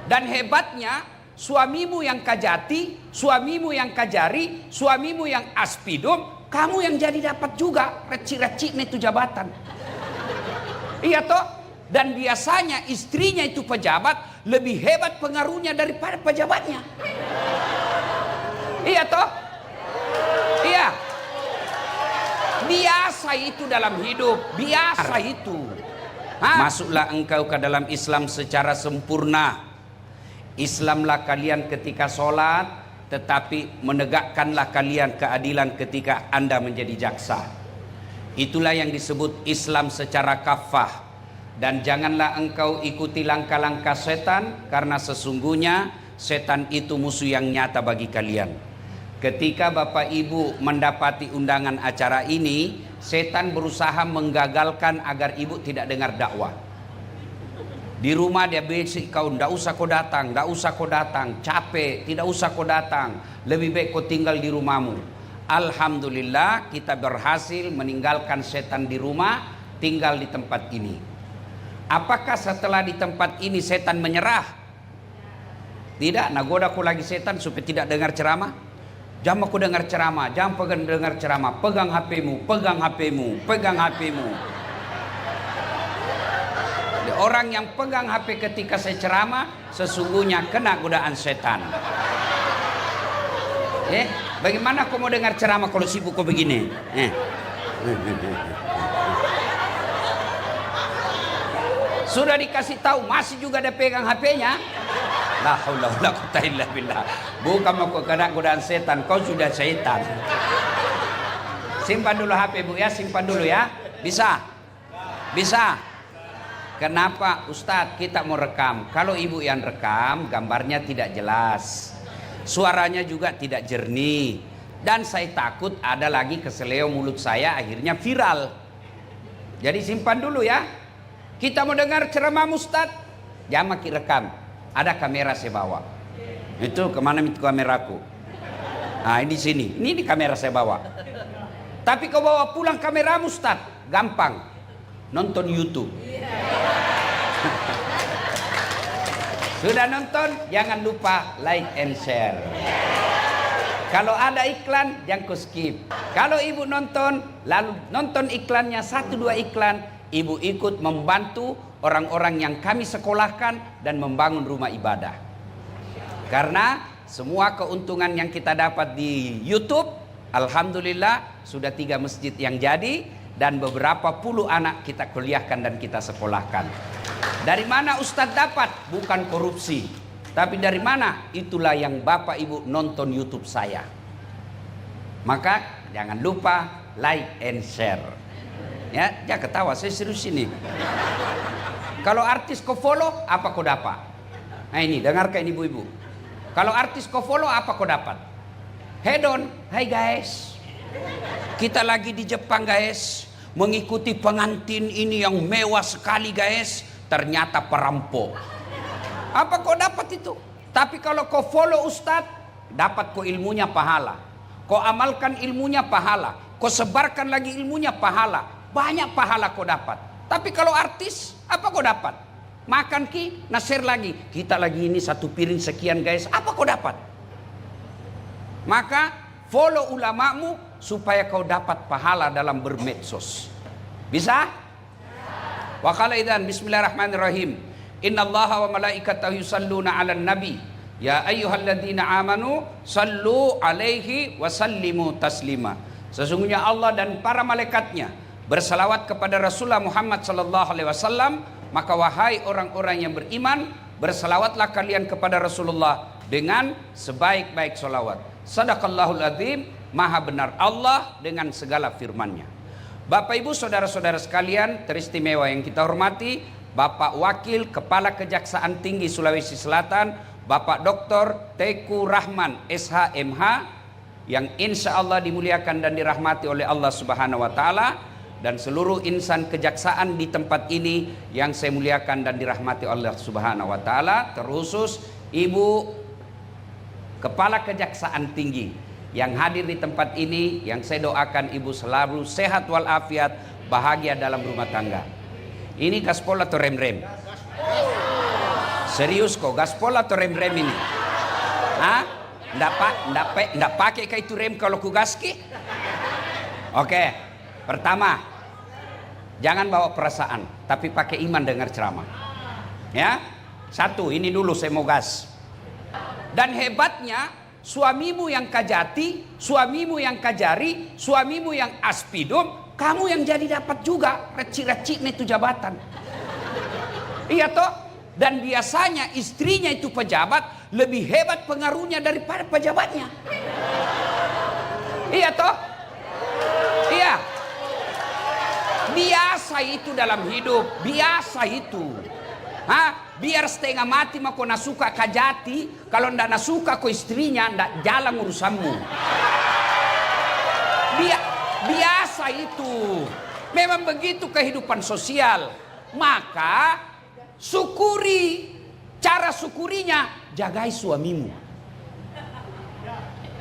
Dan hebatnya, suamimu yang kajati, suamimu yang kajari, suamimu yang aspidum, kamu yang jadi dapat juga reci-reci itu jabatan. Iya toh? Dan biasanya istrinya itu pejabat, lebih hebat pengaruhnya daripada pejabatnya. Iya toh? Iya. Biasa itu dalam hidup, biasa itu. Masuklah engkau ke dalam Islam secara sempurna. Islamlah kalian ketika sholat, tetapi menegakkanlah kalian keadilan ketika Anda menjadi jaksa. Itulah yang disebut Islam secara kafah. Dan janganlah engkau ikuti langkah-langkah setan, karena sesungguhnya setan itu musuh yang nyata bagi kalian. Ketika Bapak Ibu mendapati undangan acara ini, setan berusaha menggagalkan agar Ibu tidak dengar dakwah. Di rumah dia basic kau, ndak usah kau datang, ndak usah kau datang, capek, tidak usah kau datang, lebih baik kau tinggal di rumahmu. Alhamdulillah kita berhasil meninggalkan setan di rumah, tinggal di tempat ini. Apakah setelah di tempat ini setan menyerah? Tidak, nagoda aku lagi setan supaya tidak dengar ceramah. Jangan aku dengar ceramah, jangan pegang dengar ceramah, pegang HP-mu, pegang HP-mu, pegang HP-mu. Orang yang pegang HP ketika saya ceramah sesungguhnya kena godaan setan. Bagaimana kau mau dengar ceramah kalau sibuk kau begini? Sudah dikasih tahu masih juga ada pegang HP-nya. La haula wala quwata illa billah. Bukan mau kena godaan setan, kau sudah setan. Simpan dulu HP Bu ya, simpan dulu ya. Bisa? Bisa? Kenapa Ustadz kita mau rekam? Kalau ibu yang rekam, gambarnya tidak jelas, suaranya juga tidak jernih, dan saya takut ada lagi keseleo mulut saya akhirnya viral. Jadi simpan dulu ya. Kita mau dengar ceramah Ustadz, jangan makin rekam. Ada kamera saya bawa. Itu kemana itu kameraku? Nah ini di sini, ini di kamera saya bawa. Tapi kau bawa pulang kamera Ustadz, gampang, nonton YouTube. Sudah nonton, jangan lupa like and share. Kalau ada iklan, jangan ku skip. Kalau ibu nonton, lalu nonton iklannya 1-2 iklan, ibu ikut membantu orang-orang yang kami sekolahkan dan membangun rumah ibadah. Karena semua keuntungan yang kita dapat di YouTube, alhamdulillah sudah 3 masjid yang jadi, dan beberapa puluh anak kita kuliahkan dan kita sekolahkan. Dari mana Ustadz dapat? Bukan korupsi. Tapi dari mana? Itulah yang Bapak Ibu nonton YouTube saya. Maka jangan lupa like and share. Ya, jangan ketawa, saya serius ini. Kalau artis kau follow, apa kau dapat? Nah ini, dengarkan ibu-ibu. Kalau artis kau follow, apa kau dapat? Head on, hai guys. Kita lagi di Jepang guys, mengikuti pengantin ini yang mewah sekali guys. Ternyata perampok. Apa kau dapat itu? Tapi kalau kau follow Ustadz, dapat kau ilmunya pahala. Kau amalkan ilmunya pahala. Kau sebarkan lagi ilmunya pahala. Banyak pahala kau dapat. Tapi kalau artis, apa kau dapat? Makan ki, share lagi. Kita lagi ini 1 piring sekian guys. Apa kau dapat? Maka follow ulamamu supaya kau dapat pahala dalam bermedsos. Bisa? Wa qala idzan bismillahirrahmanirrahim. Innallaha wa malaikatahu yusalluna 'alan nabi. Ya ayyuhalladzina amanu sallu 'alaihi wa sallimu taslima. Sesungguhnya Allah dan para malaikatnya bersalawat kepada Rasulullah Muhammad sallallahu alaihi wasallam, maka wahai orang-orang yang beriman, bersalawatlah kalian kepada Rasulullah dengan sebaik-baik salawat. Sadaqallahul adzim, maha benar Allah dengan segala firman-Nya. Bapak Ibu saudara-saudara sekalian teristimewa yang kita hormati, Bapak Wakil Kepala Kejaksaan Tinggi Sulawesi Selatan, Bapak Dr. Teku Rahman SHMH, yang insya Allah dimuliakan dan dirahmati oleh Allah Subhanahu wa Ta'ala, dan seluruh insan kejaksaan di tempat ini yang saya muliakan dan dirahmati oleh Allah Subhanahu wa Ta'ala, terkhusus Ibu Kepala Kejaksaan Tinggi yang hadir di tempat ini, yang saya doakan ibu selalu sehat walafiat, bahagia dalam rumah tangga. Ini gaspol atau rem-rem? Serius kok, gaspol atau rem-rem ini? Hah? Nggak pakai kayak itu rem kalau ku gaski? Oke, pertama, jangan bawa perasaan, tapi pakai iman dengar ceramah. Ya, satu, ini dulu saya mau gas. Dan hebatnya, suamimu yang kajati, suamimu yang kajari, suamimu yang aspidum, kamu yang jadi dapat juga reci-reci itu jabatan. Iya toh? Dan biasanya istrinya itu pejabat, lebih hebat pengaruhnya daripada pejabatnya. Iya toh? Iya. Biasa itu dalam hidup, biasa itu. Hah? Biar setengah mati mah kau nasuka kajati, kalau ndak nasuka kau istrinya ndak jalan urusanmu. Biasa itu. Memang begitu kehidupan sosial. Maka syukuri, cara syukurinya jagai suamimu.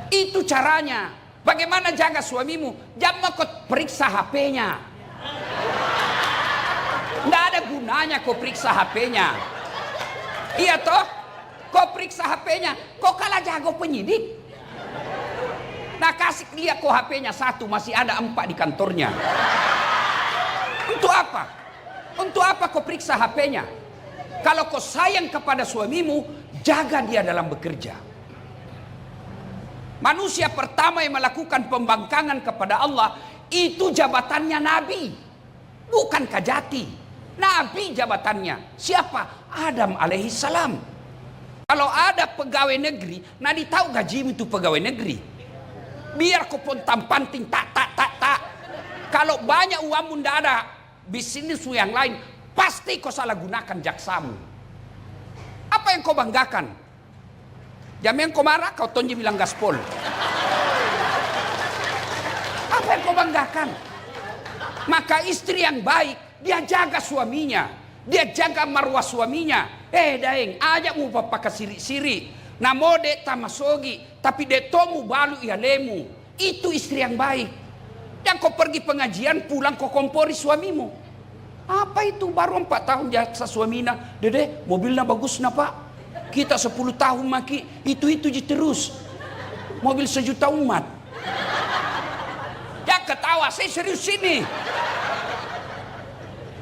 Itu caranya. Bagaimana jaga suamimu? Jangan kau periksa HP-nya. Nggak ada gunanya kau periksa HP-nya. Iya toh? Kau periksa HP-nya, kau kalah jago penyidik. Nah kasih dia kau HP-nya 1, masih ada 4 di kantornya. Untuk apa? Untuk apa kau periksa HP-nya? Kalau kau sayang kepada suamimu, jaga dia dalam bekerja. Manusia pertama yang melakukan pembangkangan kepada Allah, itu jabatannya Nabi. Bukan kajati. Nabi jabatannya. Siapa? Adam alaihissalam. Kalau ada pegawai negeri, Nabi tahu gajimu itu pegawai negeri. Biar kau pun tampanting tak. Kalau banyak uangmu tidak ada bisnismu yang lain, pasti kau salah gunakan jaksamu. Apa yang kau banggakan? Jam yang kau marah, kau tonji bilang gaspol. Apa yang kau banggakan? Maka istri yang baik, dia jaga suaminya. Dia jaga marwah suaminya. Daeng, ajak mu papa siri-siri. Namode tamasogi, tapi detomu balu ia lemu. Itu istri yang baik. Yang kau pergi pengajian, pulang kau kompori suamimu. Apa itu baru 4 tahun jaksa suamina. Dede, mobilnya bagus na pak. Kita 10 tahun maki, itu terus. Mobil 1 juta umat. Ya ketawa, saya serius sini.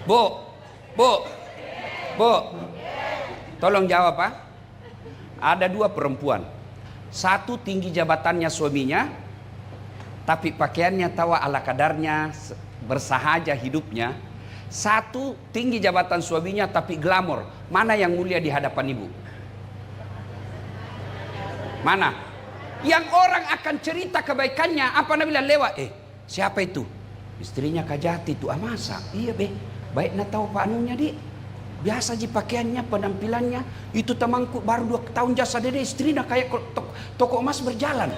Bu, tolong jawab pak. Ada 2 perempuan. 1 tinggi jabatannya suaminya, tapi pakaiannya tawa ala kadarnya, bersahaja hidupnya. 1 tinggi jabatan suaminya tapi glamor. Mana yang mulia di hadapan ibu? Mana? Yang orang akan cerita kebaikannya, apa Nabi lewat? Siapa itu? Istrinya kajati itu. Masa? Iya be. Baik na tahu pak anunya di. Biasa ji pakaiannya, penampilannya. Itu temanku baru 2 tahun jasa dede, istrinya kayak toko emas berjalan.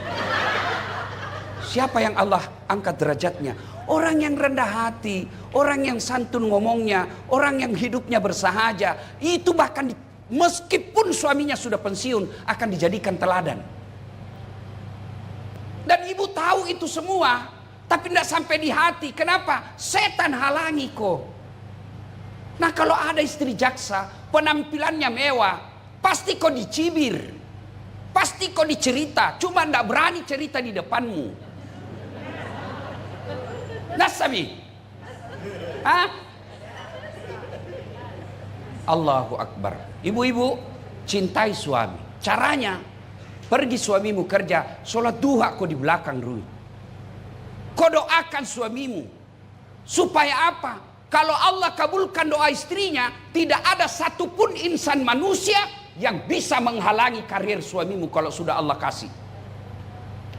Siapa yang Allah angkat derajatnya? Orang yang rendah hati, orang yang santun ngomongnya, orang yang hidupnya bersahaja. Itu bahkan meskipun suaminya sudah pensiun akan dijadikan teladan. Dan ibu tahu itu semua, tapi tidak sampai di hati. Kenapa? Setan halangi kok. Nah kalau ada istri jaksa, penampilannya mewah, pasti kau dicibir, pasti kau dicerita, cuma tidak berani cerita di depanmu. Nasabi, Allahu Akbar. Ibu-ibu cintai suami. Caranya, pergi suamimu kerja, sholat duha kau di belakang dulu. Kau doakan suamimu supaya apa? Kalau Allah kabulkan doa istrinya, tidak ada satupun insan manusia yang bisa menghalangi karir suamimu kalau sudah Allah kasih.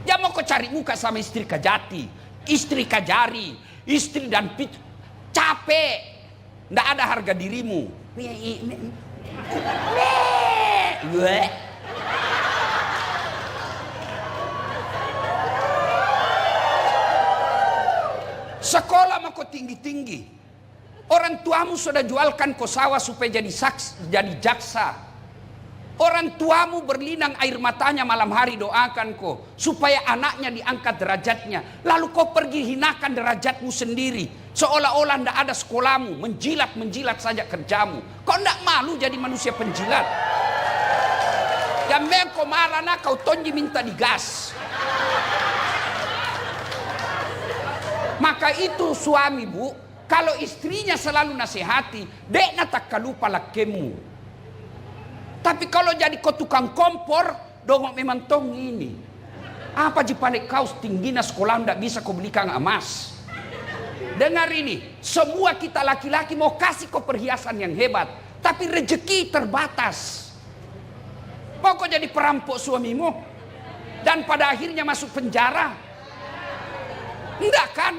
Jangan mau kau cari muka sama istri kajati, istri kajari, istri dan capek. Tidak ada harga dirimu. Sekolah mau kau tinggi-tinggi. Orang tuamu sudah jualkan kau sawah supaya jadi jaksa. Orang tuamu berlinang air matanya malam hari doakan kau supaya anaknya diangkat derajatnya. Lalu kau pergi hinakan derajatmu sendiri. Seolah-olah tidak ada sekolahmu, menjilat-menjilat saja kerjamu. Kau tidak malu jadi manusia penjilat? Yang kau marah nak kau tonji minta digas. Maka itu suami bu, kalau istrinya selalu nasihati, dek tak kalupa lakemu. Tapi kalau jadi kau tukang kompor, dongok memang tong ini. Apa jipalik kau tingginya sekolah tidak bisa kau belikan emas. Dengar ini, semua kita laki-laki mau kasih kau perhiasan yang hebat, tapi rezeki terbatas. Mau kau jadi perampok suamimu dan pada akhirnya masuk penjara? Enggak kan?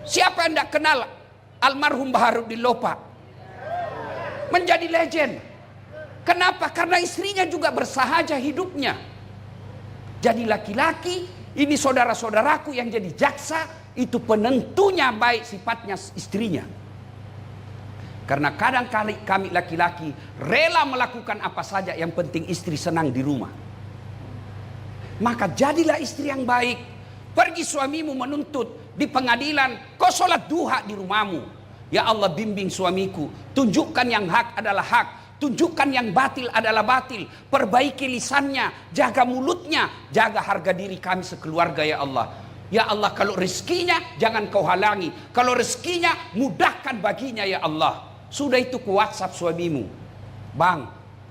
Siapa yang enggak kenal almarhum Baharudin Lopa? Menjadi legend. Kenapa? Karena istrinya juga bersahaja hidupnya. Jadi laki-laki, ini saudara-saudaraku yang jadi jaksa, itu penentunya baik sifatnya istrinya. Karena kadang-kali kami laki-laki rela melakukan apa saja yang penting istri senang di rumah. Maka jadilah istri yang baik. Pergi suamimu menuntut di pengadilan, kau sholat duha di rumahmu. Ya Allah bimbing suamiku, tunjukkan yang hak adalah hak, tunjukkan yang batil adalah batil. Perbaiki lisannya, jaga mulutnya, jaga harga diri kami sekeluarga ya Allah. Ya Allah kalau rezekinya jangan kau halangi. Kalau rezekinya mudahkan baginya ya Allah. Sudah itu ku WhatsApp suamimu. Bang,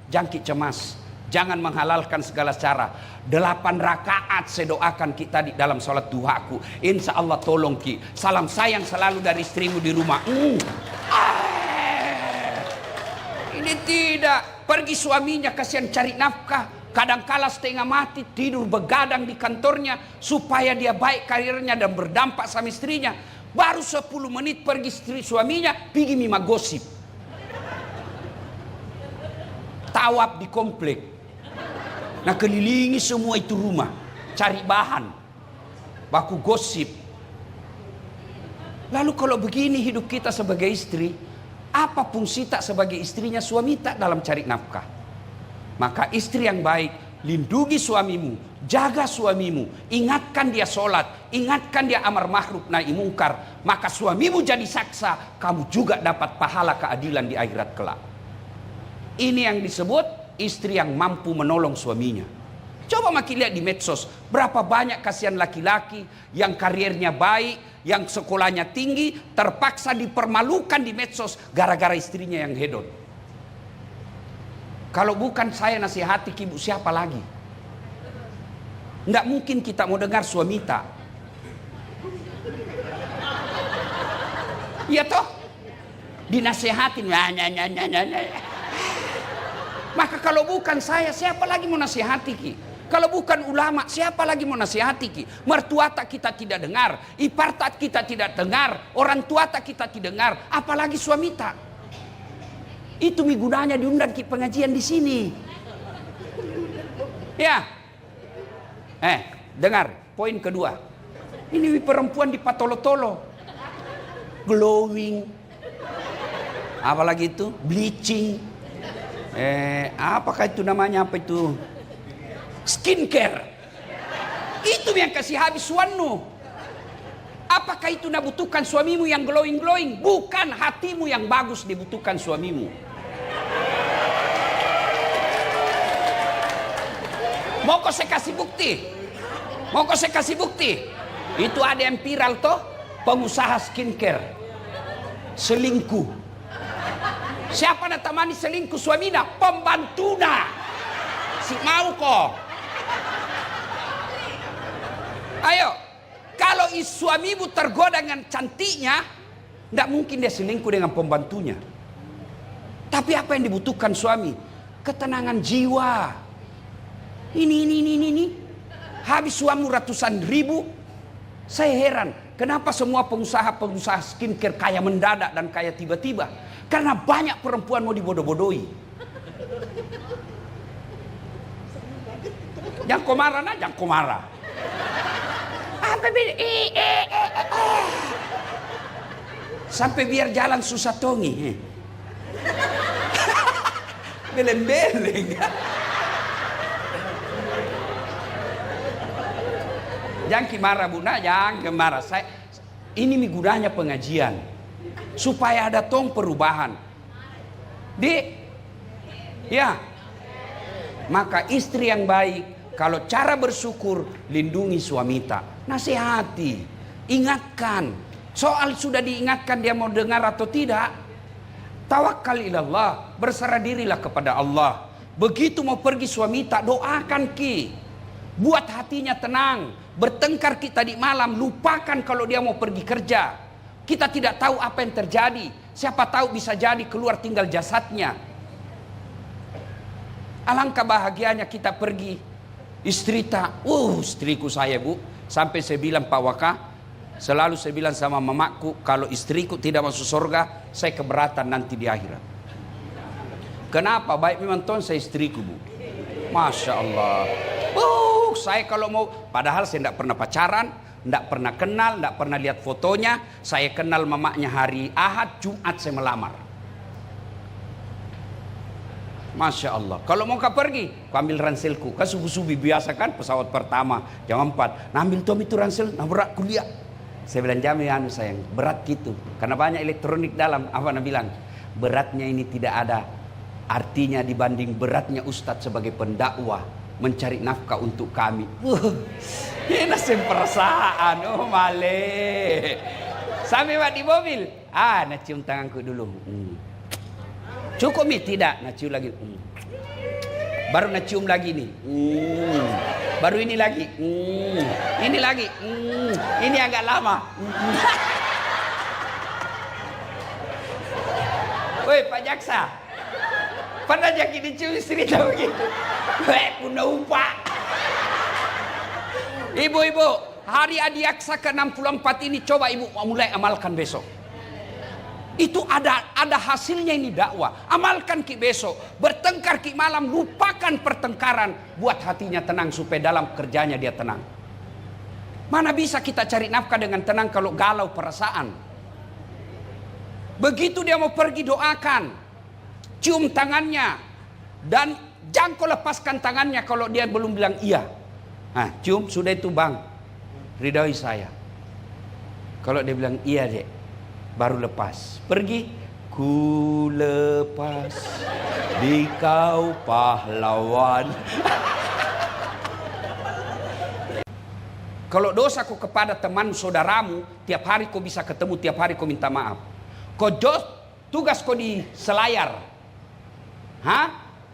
jangkit cemas. Jangan menghalalkan segala cara. 8 rakaat saya doakan kita di dalam sholat duhaku. Insya Allah tolong ki. Salam sayang selalu dari istrimu di rumah. Ini tidak. Pergi suaminya kasihan cari nafkah. Kadangkala setengah mati tidur begadang di kantornya supaya dia baik karirnya dan berdampak sama istrinya. Baru 10 menit pergi istri suaminya pergi mima gosip. Tawaf di komplek. Nah kelilingi semua itu rumah, cari bahan, baku gosip. Lalu kalau begini hidup kita sebagai istri, apa fungsi tak sebagai istrinya suami tak dalam cari nafkah? Maka istri yang baik, lindungi suamimu, jaga suamimu, ingatkan dia sholat, ingatkan dia amar ma'ruf nahi mungkar. Maka suamimu jadi saksa, kamu juga dapat pahala keadilan di akhirat kelak. Ini yang disebut istri yang mampu menolong suaminya. Coba makin lihat di medsos, berapa banyak kasihan laki-laki yang karirnya baik, yang sekolahnya tinggi, terpaksa dipermalukan di medsos gara-gara istrinya yang hedon. Kalau bukan saya nasihati ibu siapa lagi? Nggak mungkin kita mau dengar suami tak. Iya toh? Dinasihatin. Maka kalau bukan saya, siapa lagi mau nasihati ki? Kalau bukan ulama, siapa lagi mau nasihati ki? Mertua tak kita tidak dengar, ipar tak kita tidak dengar, orang tua tak kita tidak dengar, apalagi suami tak. Itu gunanya diundang ki pengajian di sini. Ya. Dengar, poin kedua. Ini perempuan di patolo-tolo. Glowing. Apalagi itu? Bleaching. Apakah itu namanya apa itu? Skincare. Itu yang kasih habis wanu. Apakah itu nabutuhkan suamimu yang glowing-glowing? Bukan, hatimu yang bagus dibutuhkan suamimu. Mau kau saya kasih bukti? Mau kau saya kasih bukti? Itu ada yang viral toh, pengusaha skincare selingkuh. Siapa nak temani selingkuh suaminya? Pembantuna. Si mau kok? Ayo, kalau suamimu tergoda dengan cantiknya, tidak mungkin dia selingkuh dengan pembantunya. Tapi apa yang dibutuhkan suami? Ketenangan jiwa. Ini. Habis suamimu ratusan ribu. Saya heran, kenapa semua pengusaha skincare kaya mendadak dan kaya tiba-tiba? Karena banyak perempuan mau dibodoh-bodohi. Jangan kau marah, jangan kau marah. Sampai biar jalan susah tongi. Beleng-beleng. Jangan marah bu, jangan marah. ini gunanya pengajian. Supaya ada tong perubahan. Ya. Maka istri yang baik, kalau cara bersyukur, lindungi suamita. Nasihati, ingatkan. Soal sudah diingatkan dia mau dengar atau tidak. Tawakkal ilallah, berserah dirilah kepada Allah. Begitu mau pergi suamita, doakan ki. Buat hatinya tenang. Bertengkar kita di malam, lupakan kalau dia mau pergi kerja. Kita tidak tahu apa yang terjadi. Siapa tahu bisa jadi keluar tinggal jasadnya. Alangkah bahagianya kita pergi. Istri tak, istriku saya bu. Sampai saya bilang Pak Waka, selalu saya bilang sama mamaku, kalau istriku tidak masuk surga, saya keberatan nanti di akhirat. Kenapa? Baik memang tuan saya istriku bu. Masya Allah. Saya kalau mau, padahal saya tidak pernah pacaran, tidak pernah kenal, tidak pernah lihat fotonya. Saya kenal mamanya hari Ahad, Jumat saya melamar. Masya Allah. Kalau mau kau pergi, kau ambil ranselku. Kan subuh-subuh biasa kan, pesawat pertama jam 4. Nah ambil Tom itu ransel, nah berat kuliah. Saya bilang jamin sayang, berat gitu. Karena banyak elektronik dalam. Apa nak bilang? Beratnya ini tidak ada artinya dibanding beratnya Ustadz sebagai pendakwah. Mencari nafkah untuk kami. Ini nasib perasaan. Male. Sampai di mobil. Nak cium tanganku dulu. Cukup mi? Tidak. Nak cium lagi. Baru nak cium lagi nih. Baru ini lagi. Ini lagi. Ini agak lama. Woi Pak Jaksa. Pernah jadi dicium istri tahu begitu? Punya upah. Ibu-ibu, hari Adiaksa ke-64 ini coba ibu mulai amalkan besok. Itu ada hasilnya ini dakwah. Amalkan ki besok. Bertengkar ki malam, lupakan pertengkaran. Buat hatinya tenang supaya dalam kerjanya dia tenang. Mana bisa kita cari nafkah dengan tenang kalau galau perasaan. Begitu dia mau pergi doakan. Cium tangannya. Dan jangan kau lepaskan tangannya kalau dia belum bilang iya. Cium sudah itu bang. Ridhoi saya. Kalau dia bilang iya dek. Baru lepas. Pergi. Ku lepas di kau pahlawan. Kalau dosaku kepada teman saudaramu, tiap hari kau bisa ketemu, tiap hari kau minta maaf. Kau tugas kau di Selayar.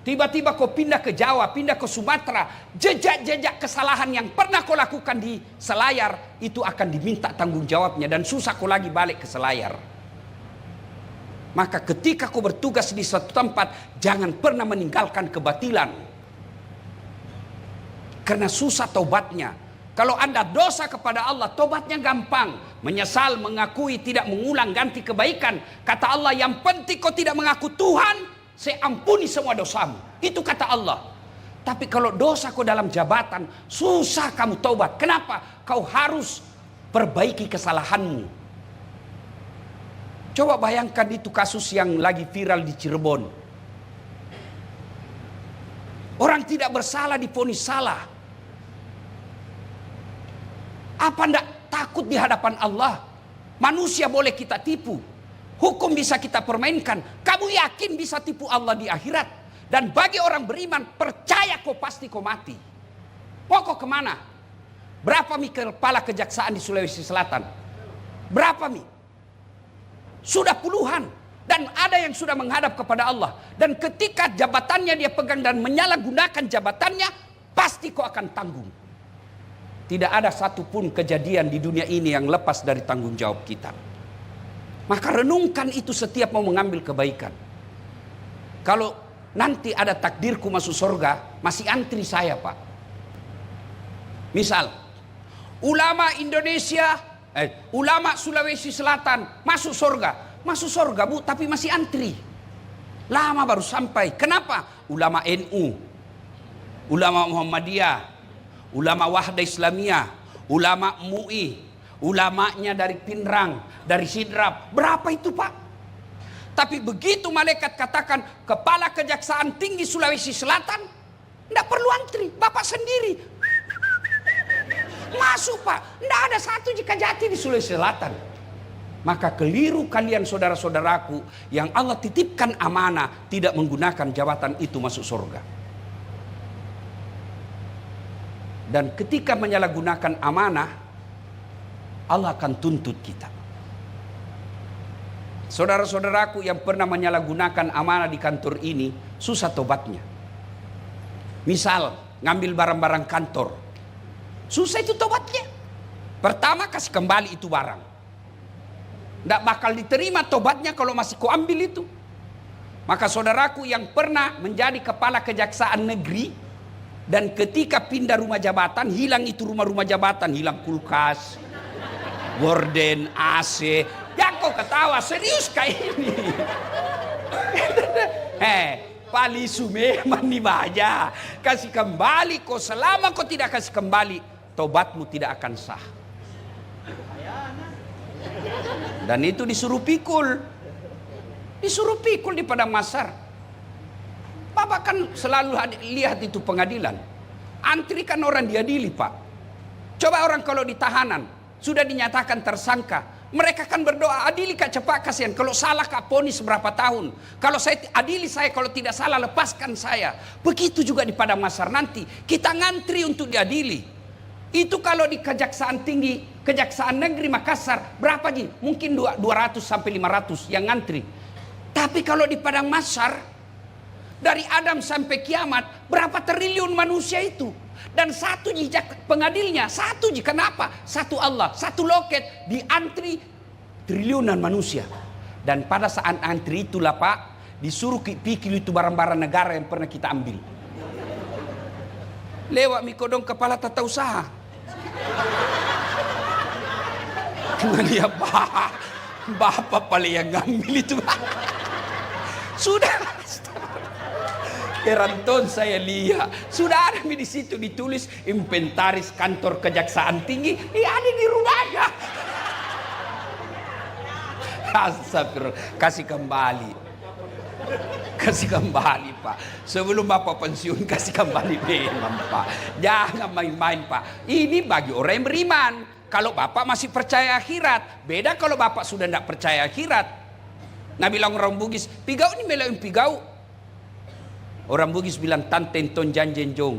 Tiba-tiba kau pindah ke Jawa, pindah ke Sumatera, jejak-jejak kesalahan yang pernah kau lakukan di Selayar itu akan diminta tanggung jawabnya dan susah kau lagi balik ke Selayar. Maka ketika kau bertugas di suatu tempat, jangan pernah meninggalkan kebatilan. Karena susah taubatnya. Kalau Anda dosa kepada Allah, taubatnya gampang. Menyesal, mengakui, tidak mengulang, ganti kebaikan. Kata Allah, yang penting kau tidak mengaku Tuhan, saya ampuni semua dosamu. Itu kata Allah. Tapi kalau dosa kau dalam jabatan, susah kamu taubat. Kenapa? Kau harus perbaiki kesalahanmu. Coba bayangkan itu kasus yang lagi viral di Cirebon. Orang tidak bersalah divonis salah. Apa ndak takut di hadapan Allah? Manusia boleh kita tipu. Hukum bisa kita permainkan. Kamu yakin bisa tipu Allah di akhirat? Dan bagi orang beriman, percaya kau pasti kau mati. Mau kau kemana? Berapa mi kepala kejaksaan di Sulawesi Selatan? Berapa mi? Sudah puluhan. Dan ada yang sudah menghadap kepada Allah. Dan ketika jabatannya dia pegang dan menyalahgunakan jabatannya, pasti kau akan tanggung. Tidak ada satupun kejadian di dunia ini yang lepas dari tanggung jawab kita. Maka renungkan itu setiap mau mengambil kebaikan. Kalau nanti ada takdirku masuk surga, masih antri saya Pak. Misal, ulama Indonesia, ulama Sulawesi Selatan masuk surga. Masuk surga Bu, tapi masih antri. Lama baru sampai. Kenapa? Ulama NU, ulama Muhammadiyah, ulama Wahda Islamiyah, ulama MUI, ulamanya dari Pinrang, dari Sidrap. Berapa itu Pak? Tapi begitu malaikat katakan kepala kejaksaan tinggi Sulawesi Selatan, tidak perlu antri, Bapak sendiri masuk Pak. Tidak ada satu jika jati di Sulawesi Selatan. Maka keliru kalian saudara-saudaraku yang Allah titipkan amanah tidak menggunakan jabatan itu masuk surga. Dan ketika menyalahgunakan amanah, Allah akan tuntut kita. Saudara-saudaraku yang pernah menyalahgunakan amanah di kantor ini, susah tobatnya. Misal, ngambil barang-barang kantor. Susah itu tobatnya. Pertama kasih kembali itu barang. Tidak bakal diterima tobatnya kalau masih kau ambil itu. Maka saudaraku yang pernah menjadi kepala kejaksaan negeri, dan ketika pindah rumah jabatan, hilang itu rumah-rumah jabatan, hilang kulkas, gorden, AC. Ya kau ketawa, serius kayak ini. Palisu memang dibaca. Kasih kembali kau, selama kau tidak kasih kembali, tobatmu tidak akan sah. Dan itu disuruh pikul. Disuruh pikul di padang mahsyar. Bapak kan selalu lihat itu pengadilan. Antri kan orang diadili, Pak. Coba orang kalau di tahanan sudah dinyatakan tersangka, mereka kan berdoa, adili Kak cepat, kasihan. Kalau salah Kak ponis berapa tahun. Kalau saya adili saya, kalau tidak salah lepaskan saya. Begitu juga di padang mahsyar nanti. Kita ngantri untuk diadili. Itu kalau di Kejaksaan Tinggi, Kejaksaan Negeri Makassar, berapa Ji? Mungkin 200 sampai 500 yang ngantri. Tapi kalau di padang mahsyar, dari Adam sampai kiamat, berapa triliun manusia itu? Dan satu jejak pengadilnya, satu Ji. Kenapa? Satu Allah, satu loket, diantri triliunan manusia. Dan pada saat antri itulah Pak, disuruh pikir itu barang-barang negara yang pernah kita ambil. Lewat mikodong kepala tata usaha. Dia bapak paling yang ngambil itu. Sudah. Keranton saya lihat. Sudah ada di situ ditulis inventaris kantor Kejaksaan Tinggi. Ada di rumahnya. Astagfirullah. Kasih kembali. Kasih kembali Pak. Sebelum Bapak pensiun kasih kembali memang Pak. Jangan main-main Pak. Ini bagi orang yang beriman. Kalau Bapak masih percaya akhirat. Beda kalau Bapak sudah tidak percaya akhirat. Nah bilang orang Bugis, pigau ini melawan pigau. Orang Bugis bilang tantenton janjenjong.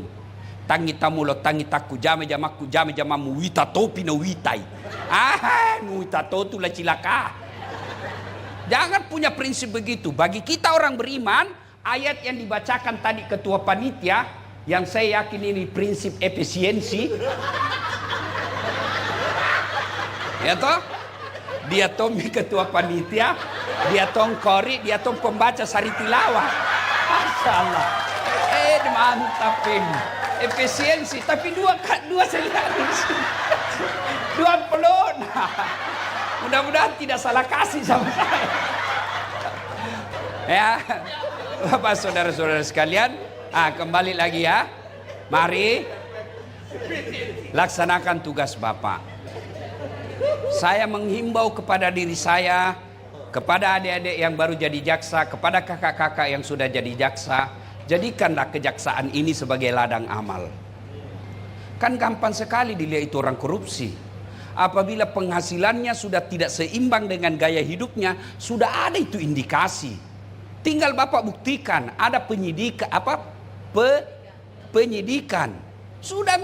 Tangi tamulo tangi taku jame jamaku jame jamamu wita topi no witai. Wita totu lah cilaka. Jangan punya prinsip begitu. Bagi kita orang beriman, ayat yang dibacakan tadi ketua panitia, yang saya yakin ini prinsip efisiensi. Ya toh? Dia Tommy ketua panitia, dia Tom Kori, dia Tom pembaca sari tilawah. Masyaallah. Mantap ini. Efisiensi, tapi dua selaras. Dua pelona. Mudah-mudahan tidak salah kasih sama saya. Ya, Bapak saudara-saudara sekalian, kembali lagi ya. Mari laksanakan tugas Bapak. Saya menghimbau kepada diri saya, kepada adik-adik yang baru jadi jaksa, kepada kakak-kakak yang sudah jadi jaksa, jadikanlah kejaksaan ini sebagai ladang amal. Kan gampang sekali dilihat itu orang korupsi. Apabila penghasilannya sudah tidak seimbang dengan gaya hidupnya, sudah ada itu indikasi. Tinggal Bapak buktikan, ada penyidikan. Sudah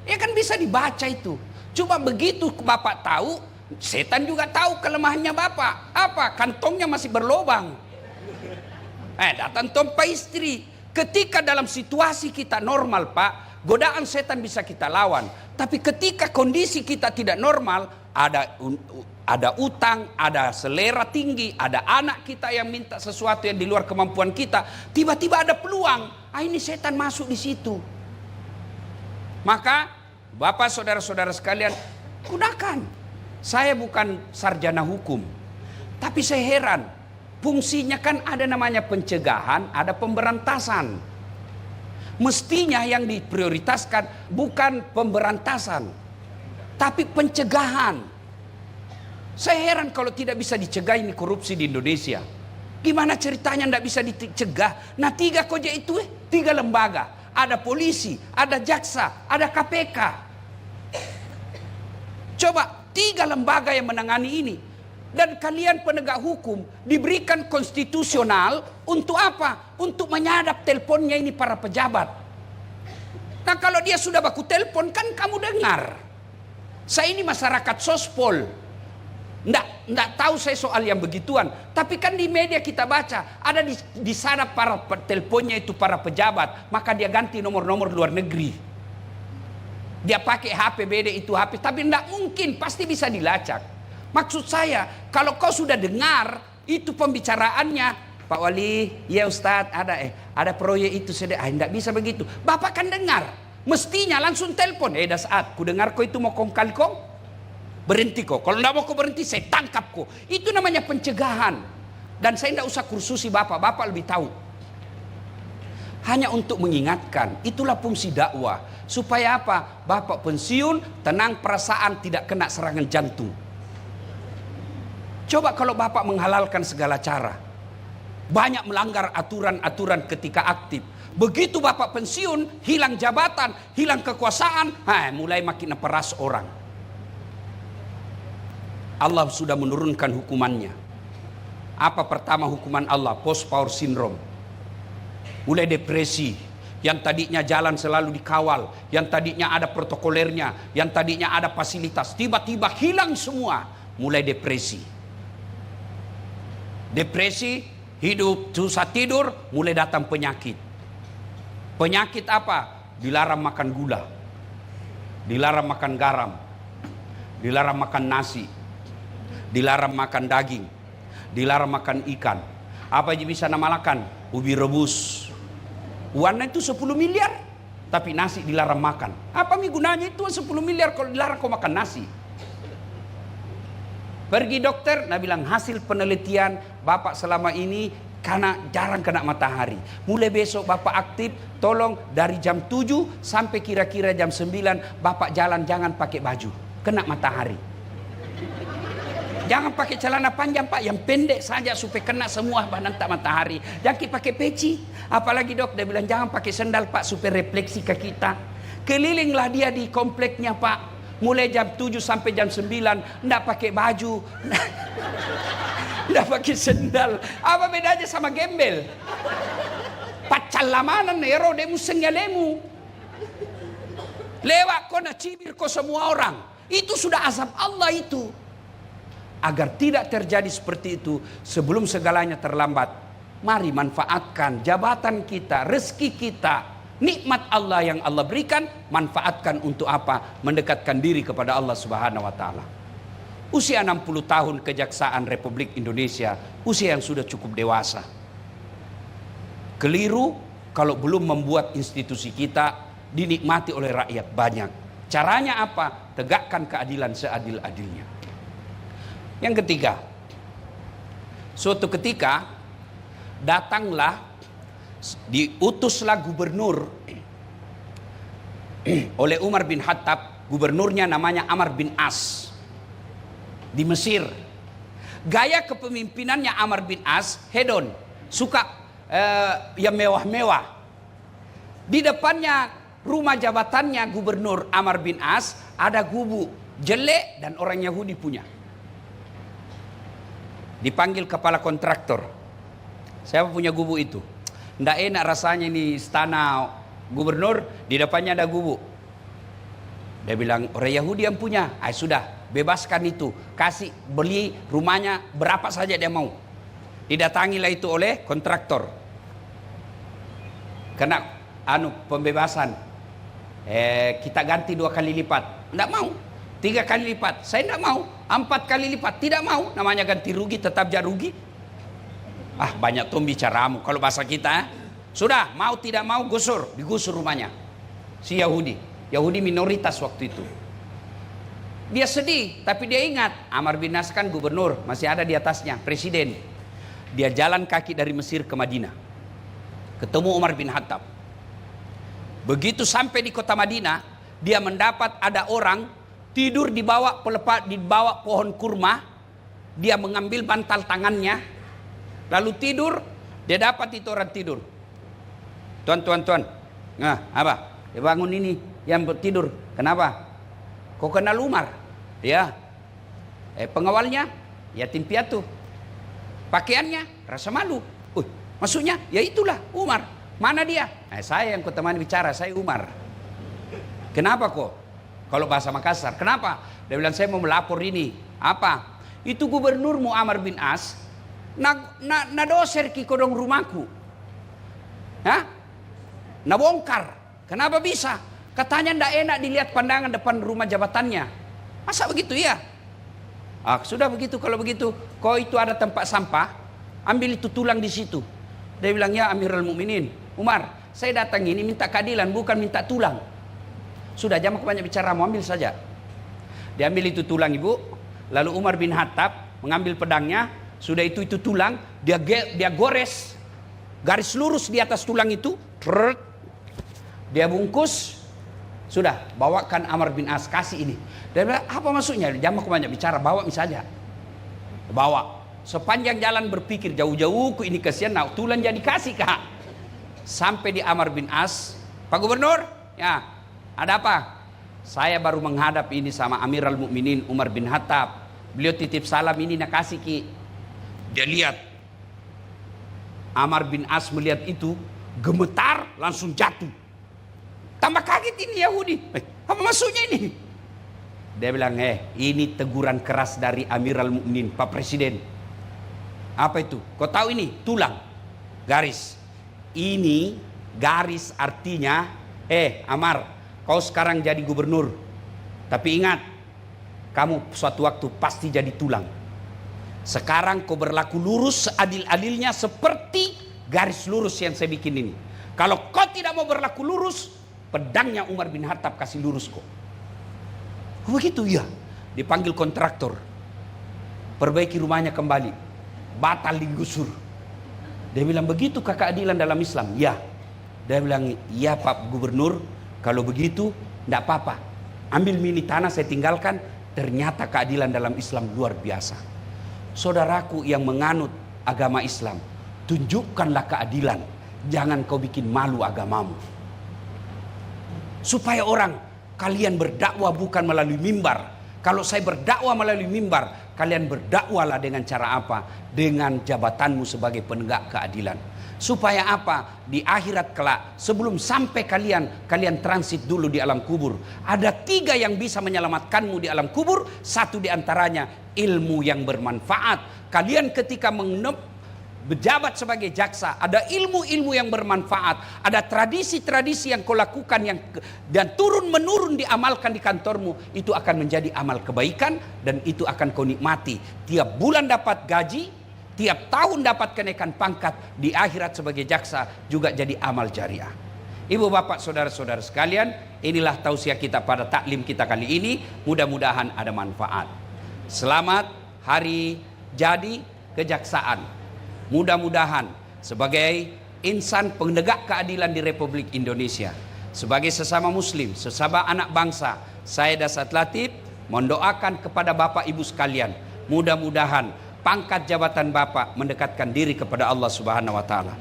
ya kan bisa dibaca itu. Coba begitu Bapak tahu, setan juga tahu kelemahannya Bapak. Apa? Kantongnya masih berlobang. Datang tompa istri. Ketika dalam situasi kita normal Pak, godaan setan bisa kita lawan. Tapi ketika kondisi kita tidak normal, ada utang, ada selera tinggi, ada anak kita yang minta sesuatu yang di luar kemampuan kita, tiba-tiba ada peluang. Ini setan masuk di situ. Maka Bapak saudara-saudara sekalian, gunakan. Saya bukan sarjana hukum, tapi saya heran. Fungsinya kan ada namanya pencegahan, ada pemberantasan. Mestinya yang diprioritaskan bukan pemberantasan, tapi pencegahan. Saya heran kalau tidak bisa dicegah ini korupsi di Indonesia. Gimana ceritanya tidak bisa dicegah? Nah 3 koja itu 3 lembaga. Ada polisi, ada jaksa, ada KPK. Coba 3 lembaga yang menangani ini. Dan kalian penegak hukum diberikan konstitusional untuk apa? Untuk menyadap teleponnya ini para pejabat. Nah kalau dia sudah baku telepon kan kamu dengar. Saya ini masyarakat sospol. Nggak tahu saya soal yang begituan. Tapi kan di media kita baca. Ada di sana para teleponnya itu para pejabat. Maka dia ganti nomor-nomor luar negeri. Dia pakai HP beda itu HP. Tapi nggak mungkin. Pasti bisa dilacak. Maksud saya, kalau kau sudah dengar itu pembicaraannya, Pak Wali, ya Ustadz, ada proyek itu sudah, enggak bisa begitu. Bapak kan dengar, mestinya langsung telepon. Dah saat ku dengar kau itu mau kong kali kong, berhenti kok. Kalau enggak mau kau berhenti, saya tangkap kau. Itu namanya pencegahan. Dan saya enggak usah kursusi Bapak, Bapak lebih tahu. Hanya untuk mengingatkan, itulah fungsi dakwah. Supaya apa? Bapak pensiun, tenang perasaan, tidak kena serangan jantung. Coba kalau Bapak menghalalkan segala cara. Banyak melanggar aturan-aturan ketika aktif. Begitu Bapak pensiun, hilang jabatan, hilang kekuasaan, mulai makin peras orang. Allah sudah menurunkan hukumannya. Apa pertama hukuman Allah? Post power syndrome. Mulai depresi. Yang tadinya jalan selalu dikawal. Yang tadinya ada protokolernya. Yang tadinya ada fasilitas. Tiba-tiba hilang semua. Mulai depresi. Depresi, hidup susah tidur, mulai datang penyakit. Penyakit apa? Dilarang makan gula, dilarang makan garam, dilarang makan nasi, dilarang makan daging, dilarang makan ikan. Apa aja bisa nama makan? Ubi rebus. Uangnya itu 10 miliar, tapi nasi dilarang makan. Apa gunanya itu 10 miliar kalau dilarang kau makan nasi? Pergi dokter, nah bilang hasil penelitian Bapak selama ini karena jarang kena matahari. Mulai besok Bapak aktif, tolong dari jam 7 sampai kira-kira jam 9 Bapak jalan jangan pakai baju, kena matahari. Jangan pakai celana panjang Pak, yang pendek saja supaya kena semua bahan tak matahari. Jangan pakai peci. Apalagi dok, dia bilang jangan pakai sendal Pak supaya refleksi ke kita. Kelilinglah dia di kompleknya Pak. Mulai jam 7 sampai jam 9 enggak pakai baju, enggak pakai sendal. Apa bedanya sama gembel? Pacal lamanan nero demu sengalemu. Lewat kau nak cibir kau semua orang. Itu sudah azab Allah itu. Agar tidak terjadi seperti itu sebelum segalanya terlambat. Mari manfaatkan jabatan kita, rezeki kita. Nikmat Allah yang Allah berikan, manfaatkan untuk apa? Mendekatkan diri kepada Allah Subhanahu wa taala. Usia 60 tahun Kejaksaan Republik Indonesia, usia yang sudah cukup dewasa. Keliru kalau belum membuat institusi kita dinikmati oleh rakyat banyak. Caranya apa? Tegakkan keadilan seadil-adilnya. Yang ketiga, suatu ketika datanglah, diutuslah gubernur oleh Umar bin Khattab. Gubernurnya namanya Amr bin As di Mesir. Gaya kepemimpinannya Amr bin As hedon, suka yang mewah-mewah. Di depannya rumah jabatannya gubernur Amr bin As ada gubuk jelek dan orang Yahudi punya. Dipanggil kepala kontraktor. Siapa punya gubuk itu? Nggak enak rasanya ini istana gubernur, di depannya ada gubuk. Dia bilang orang Yahudi yang punya. Sudah, bebaskan itu, kasih beli rumahnya berapa saja dia mau. Didatangilah itu oleh kontraktor. Kena pembebasan. Kita ganti 2 kali lipat. Nggak mau. 3 kali lipat. Saya nggak mau. 4 kali lipat. Tidak mau. Namanya ganti rugi, tetap jadi rugi. Banyak tuh bicaramu kalau bahasa kita. Sudah, mau tidak mau gusur, digusur rumahnya. Si Yahudi minoritas waktu itu. Dia sedih, tapi dia ingat Amr bin As kan gubernur, masih ada di atasnya, presiden. Dia jalan kaki dari Mesir ke Madinah. Ketemu Umar bin Khattab. Begitu sampai di kota Madinah, dia mendapat ada orang tidur di bawah pohon kurma. Dia mengambil bantal tangannya, lalu tidur. Dia dapat itu orang tidur. Tuan. Nah, apa? Dia bangun ini yang tidur. Kenapa? Kok kenal Umar? Ya. Pengawalnya? yatim piatu. Pakaiannya rasa malu. Maksudnya ya itulah Umar. Mana dia? Saya yang kutemani bicara, saya Umar. Kenapa kok? Kalau bahasa Makassar, kenapa? Dia bilang saya mau melapor ini. Apa? Itu gubernurmu Amr bin As na doser ki kodong rumahku. Hah? Na bongkar. Kenapa bisa? Katanya ndak enak dilihat pandangan depan rumah jabatannya. Masa begitu ya? Sudah begitu, kalau begitu, kau itu ada tempat sampah, ambil itu tulang di situ. Dia bilang, ya Amirul Mukminin, Umar, saya datang ini minta keadilan, bukan minta tulang. Sudah, jangan banyak bicara, mau ambil saja. Dia ambil itu tulang ibu, lalu Umar bin Khattab mengambil pedangnya, sudah itu tulang, dia gores, garis lurus di atas tulang itu, dia bungkus. Sudah, bawakan Amr bin As, kasih ini. Dia bilang, apa maksudnya? Jangan banyak bicara, bawa misalnya. Bawa. Sepanjang jalan berpikir, jauh-jauh ini kasihan, nah tulang jadi kasih kak. Sampai di Amr bin As, Pak Gubernur, ya ada apa? Saya baru menghadap ini sama Amirul Mukminin Umar bin Khattab. Beliau titip salam ini nak kasih ki. Dia lihat. Amr bin As melihat itu, gemetar, langsung jatuh. Tambah kaget ini Yahudi. Apa maksudnya ini? Dia bilang, ini teguran keras dari Amirul Mukminin, Pak Presiden. Apa itu? Kau tahu ini? Tulang. Garis. Ini garis artinya, Amar, kau sekarang jadi gubernur. Tapi ingat, kamu suatu waktu pasti jadi tulang. Sekarang kau berlaku lurus seadil-adilnya seperti garis lurus yang saya bikin ini. Kalau kau tidak mau berlaku lurus, pedangnya Umar bin Khattab kasih lurus kok. Begitu ya. Dipanggil kontraktor. Perbaiki rumahnya kembali. Batal digusur. Dia bilang, begitu keadilan dalam Islam? Ya. Dia bilang, iya Pak Gubernur, kalau begitu tidak apa-apa. Ambil mini tanah saya tinggalkan. Ternyata keadilan dalam Islam luar biasa. Saudaraku yang menganut agama Islam, tunjukkanlah keadilan. Jangan kau bikin malu agamamu. Supaya orang, kalian berdakwah bukan melalui mimbar. Kalau saya berdakwah melalui mimbar, kalian berdakwahlah dengan cara apa? Dengan jabatanmu sebagai penegak keadilan. Supaya apa? Di akhirat kelak, sebelum sampai kalian transit dulu di alam kubur. Ada 3 yang bisa menyelamatkanmu di alam kubur. Satu di antaranya ilmu yang bermanfaat. Kalian ketika berjabat sebagai jaksa, ada ilmu-ilmu yang bermanfaat, ada tradisi-tradisi yang kau lakukan dan turun-menurun diamalkan di kantormu, itu akan menjadi amal kebaikan dan itu akan kau nikmati. Tiap bulan dapat gaji, tiap tahun dapat kenaikan pangkat, di akhirat sebagai jaksa juga jadi amal jariah. Ibu bapak saudara-saudara sekalian, inilah tausiah kita pada taklim kita kali ini. Mudah-mudahan ada manfaat. Selamat hari jadi kejaksaan. Mudah-mudahan sebagai insan penegak keadilan di Republik Indonesia, sebagai sesama muslim, sesama anak bangsa, saya Dasat Latif mendoakan kepada Bapak Ibu sekalian, mudah-mudahan pangkat jabatan Bapak mendekatkan diri kepada Allah Subhanahu wa taala.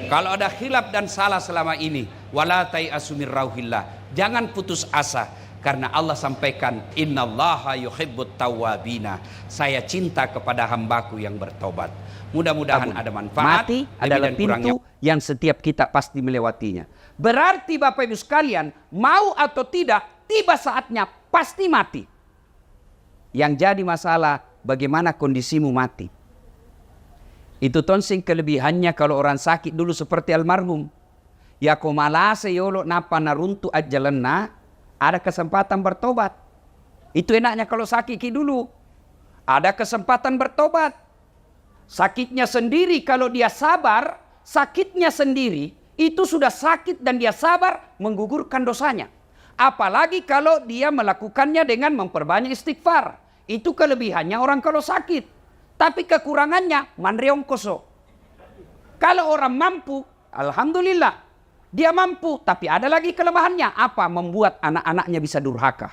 Kalau ada khilaf dan salah selama ini, wala tai'asu mir rauhillah, jangan putus asa. Karena Allah sampaikan, innallaha yuhibbut tawwabina. Saya cinta kepada hambaku yang bertobat. Mudah-mudahan ada manfaat. Mati adalah pintu yang setiap kita pasti melewatinya. Berarti Bapak Ibu sekalian, mau atau tidak, tiba saatnya pasti mati. Yang jadi masalah, bagaimana kondisimu mati. Itu tonsing kelebihannya kalau orang sakit dulu seperti almarhum. Ya komalase yolo napa naruntu ajalenna, ada kesempatan bertobat. Itu enaknya kalau sakit dulu. Ada kesempatan bertobat. Sakitnya sendiri kalau dia sabar, sakitnya sendiri itu sudah sakit dan dia sabar menggugurkan dosanya. Apalagi kalau dia melakukannya dengan memperbanyak istighfar. Itu kelebihannya orang kalau sakit. Tapi kekurangannya manreong koso. Kalau orang mampu, alhamdulillah. Dia mampu, tapi ada lagi kelemahannya. Apa? Membuat anak-anaknya bisa durhaka.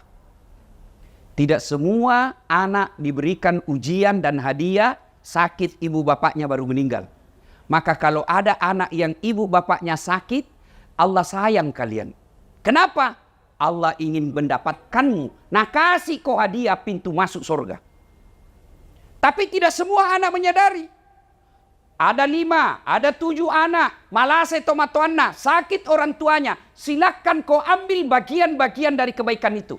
Tidak semua anak diberikan ujian dan hadiah sakit ibu bapaknya baru meninggal. Maka kalau ada anak yang ibu bapaknya sakit, Allah sayang kalian. Kenapa? Allah ingin mendapatkanmu. Nah kasih kau hadiah pintu masuk surga. Tapi tidak semua anak menyadari. Ada 5, ada 7 anak, malase tomatoanna, sakit orang tuanya. Silakan kau ambil bagian-bagian dari kebaikan itu.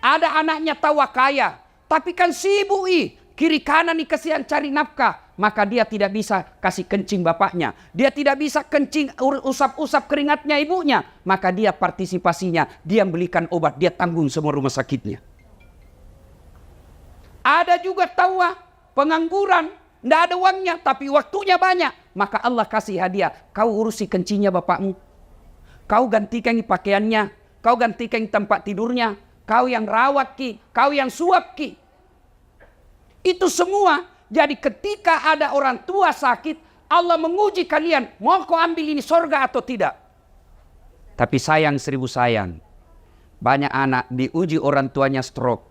Ada anaknya tawa kaya, tapi kan sibuk kiri kanan kasihan cari nafkah. Maka dia tidak bisa kasih kencing bapaknya. Dia tidak bisa kencing usap-usap keringatnya ibunya. Maka dia partisipasinya, dia belikan obat, dia tanggung semua rumah sakitnya. Ada juga tawa, pengangguran, tidak ada uangnya, tapi waktunya banyak. Maka Allah kasih hadiah. Kau urusi kencingnya bapakmu. Kau gantikan pakaiannya. Kau gantikan tempat tidurnya. Kau yang rawat kau yang suap Itu semua. Jadi ketika ada orang tua sakit, Allah menguji kalian. Mau kau ambil ini surga atau tidak? Tapi sayang 1000 sayang. Banyak anak diuji orang tuanya stroke.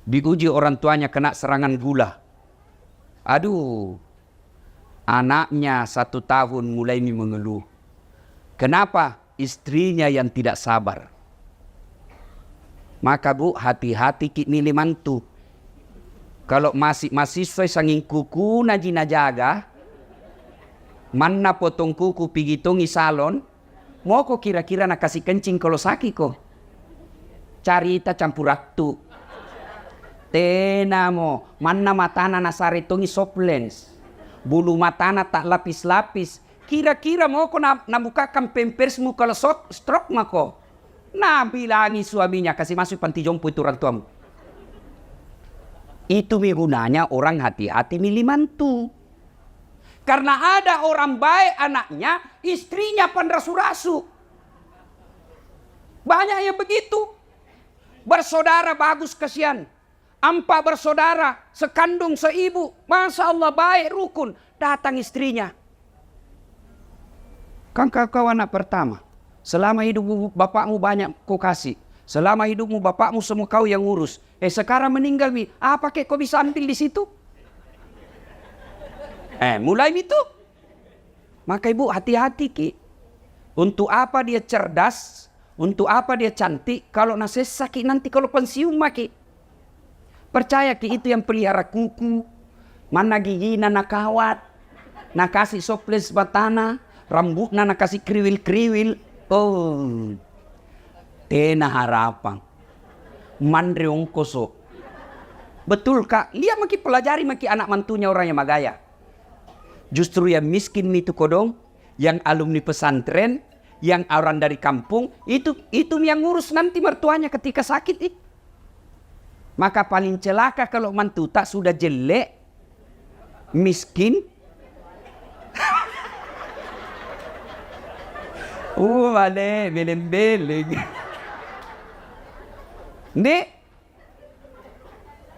Diuji orang tuanya kena serangan gula. Aduh, anaknya 1 tahun mulai mengeluh. Kenapa? Istrinya yang tidak sabar. Maka bu, hati-hati milih mantu. Kalau masih mahasiswa sanging kuku najina jaga, mana potong kuku pergi tongi salon, mau kok kira-kira nak kasih kencing kalau sakit kok? Carita campur raktu. Tenamo, mana matana nasare tongi soplens. Bulu matana tak lapis-lapis. Kira-kira mau kok nabukakan pempersmu kalau stroke mako. Nah bilangi suaminya kasih masuk panti jompo itu orang tuamu. Itu gunanya orang hati-hati milih mantu. Karena ada orang baik anaknya, istrinya panrasu-rasu. Banyak yang begitu. Bersaudara bagus kasihan. 4 bersaudara, sekandung seibu. Masya Allah baik rukun. Datang istrinya. Kan kau anak pertama. Selama hidupmu bapakmu banyak kau kasih. Selama hidupmu bapakmu semua kau yang ngurus. Sekarang meninggal apa kek kau bisa ambil di situ? Mulai itu. Maka ibu hati-hati Untuk apa dia cerdas? Untuk apa dia cantik? Kalau nasesa nanti kalau pensiun percaya itu yang pelihara kuku, mana gigi nak kawat, nak kasih soples batana, rambut nak kasih kriwil-kriwil. Oh, tena harapan, mandre ongkoso. Betul kak, lihat pelajari anak mantunya orang yang magaya. Justru yang miskin itu kodong, yang alumni pesantren, yang orang dari kampung, itu yang ngurus nanti mertuanya ketika sakit Maka paling celaka kalau mantu tak sudah jelek, miskin. Vale, beleng-beleng.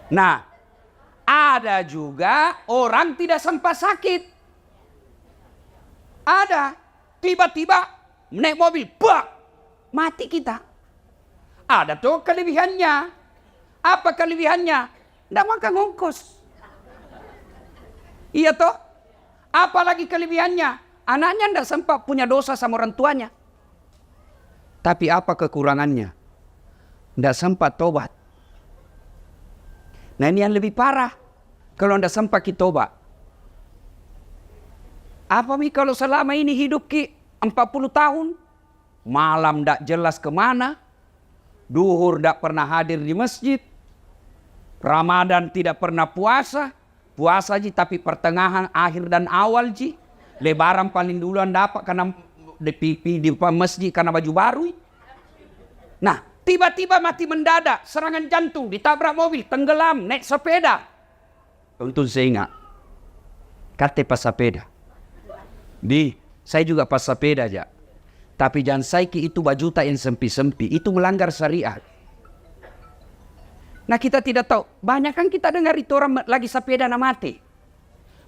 Nah, ada juga orang tidak sempat sakit. Ada, tiba-tiba naik mobil, mati kita. Ada tuh kelebihannya. Apa kelebihannya? Tidak makan ongkos. Iya toh? Apalagi kelebihannya? Anaknya tidak sempat punya dosa sama orang tuanya. Tapi apa kekurangannya? Tidak sempat tobat. Nah ini yang lebih parah. Kalau tidak sempat kita tobat. Apa kalau selama ini hidup 40 tahun? Malam tidak jelas kemana. Duhur tidak pernah hadir di masjid. Ramadan tidak pernah puasa. Puasa tapi pertengahan, akhir dan awal Lebaran paling duluan dapat karena di masjid karena baju baru. Nah, tiba-tiba mati mendadak, serangan jantung, ditabrak mobil, tenggelam, naik sepeda. Untung saya ingat. Kata pas sepeda. Saya juga pas sepeda aja. Tapi jangan saiki itu baju tak yang sempi-sempi, itu melanggar syariat. Nah kita tidak tahu, banyak kan kita dengar itu orang lagi sepeda na mati.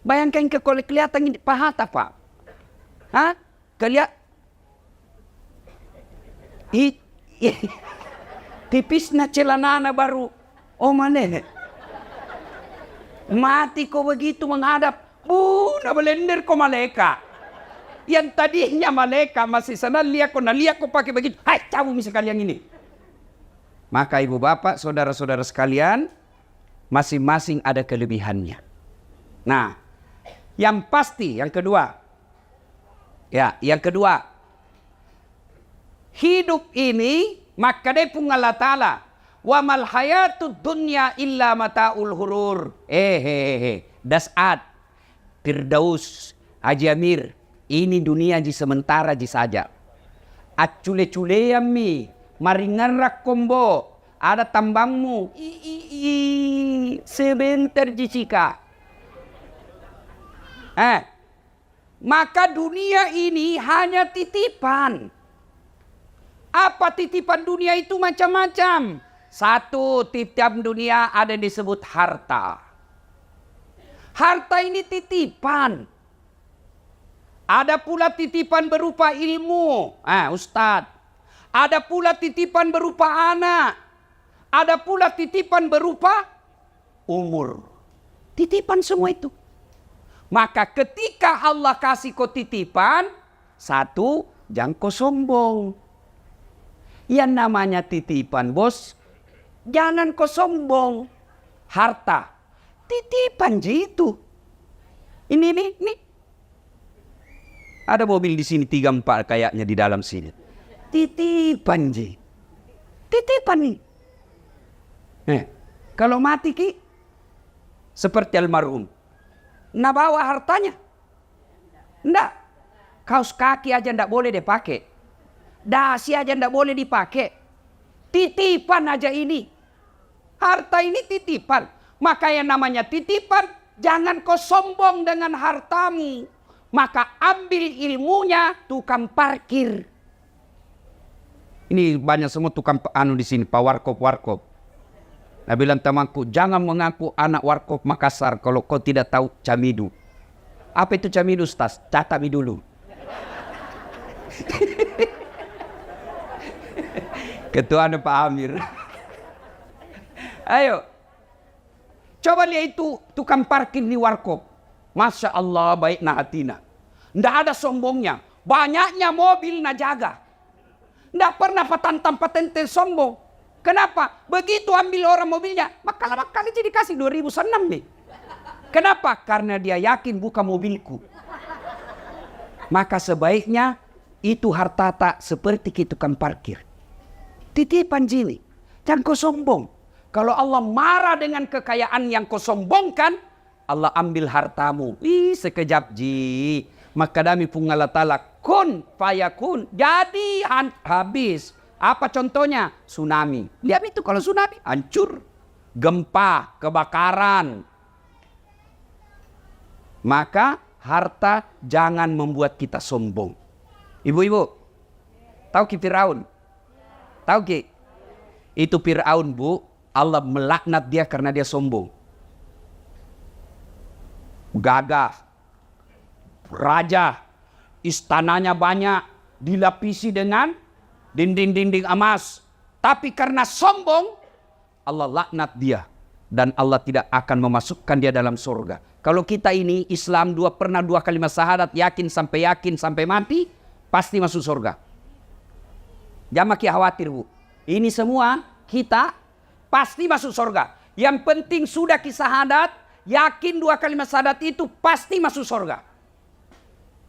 Bayangkan kalau kelihatan paha tak pak? Hah? Kelihatan? Tipis na celana baru. Oh mana? Mati kau begitu menghadap. Na belender kau malaikat. Yang tadinya malaikat masih sana lihat kau pakai begitu. Hai cabut misalkan yang ini. Maka ibu bapak, saudara-saudara sekalian, Masing-masing ada kelebihannya. Nah, yang pasti yang kedua. Ya, yang kedua. Hidup ini maka dia pun Allah Ta'ala. Wa mal hayatud dunya illa mata'ul hurur. Das ad. Firdaus. Haji Amir. Ini dunia ji sementara ji saja. Acule-cule yami. Maringarak kombo. Ada tambangmu. Sebentar ji cika. Maka dunia ini hanya titipan. Apa titipan dunia itu? Macam-macam. Satu, titipan dunia ada yang disebut harta. Harta ini titipan. Ada pula titipan berupa ilmu. Ustadz. Ada pula titipan berupa anak. Ada pula titipan berupa umur. Titipan semua itu. Maka ketika Allah kasih kau titipan, satu, jangan kau sombong. Yang namanya titipan, bos, jangan kau sombong. Harta, titipan itu. Ini. Ada mobil di sini 3-4 kayaknya di dalam sini. Titipan ji. Titipan nih. Kalau mati ki, seperti almarhum. Nah bawa hartanya. Enggak. Kaos kaki aja enggak boleh dipakai. Dasi aja enggak boleh dipakai. Titipan aja ini. Harta ini titipan. Maka yang namanya titipan, jangan kau sombong dengan hartamu. Maka ambil ilmunya, tukang parkir. Ini banyak semua tukang di sini, Pak Warkop. Nah bilang temanku, jangan mengaku anak Warkop Makassar kalau kau tidak tahu camidu. Apa itu camidu, Ustaz? Catami dulu. Ketua Pak Amir. Ayo. Coba lihat itu tukang parkir di Warkop. Masya Allah baik na hatina. Nggak ada sombongnya. Banyaknya mobil na jaga. Nggak pernah patente sombong. Kenapa? Begitu ambil orang mobilnya, maka lama kali jadi kasih 2006 nih. Kenapa? Karena dia yakin bukan mobilku. Maka sebaiknya itu harta tak seperti tukang parkir. Titipan jini. Jangan kau sombong. Kalau Allah marah dengan kekayaan yang kau sombongkan, Allah ambil hartamu. Sekejap ji. Maka dami pun Allah Ta'ala kun fayakun. Jadi habis. Apa contohnya? Tsunami. Lihat itu kalau tsunami hancur. Gempa, kebakaran. Maka harta jangan membuat kita sombong. Ibu-ibu, tahu ki Firaun? Tahu ki? Itu Firaun, Bu. Allah melaknat dia karena dia sombong. Gagah. Raja. Istananya banyak. Dilapisi dengan dinding-dinding emas. Tapi karena sombong, Allah laknat dia. Dan Allah tidak akan memasukkan dia dalam surga. Kalau kita ini Islam pernah 2 kalimat syahadat, yakin sampai mati, pasti masuk surga. Jangan makin khawatir, Bu. Ini semua kita pasti masuk surga. Yang penting sudah syahadat, yakin 2 kalimat syahadat itu pasti masuk surga.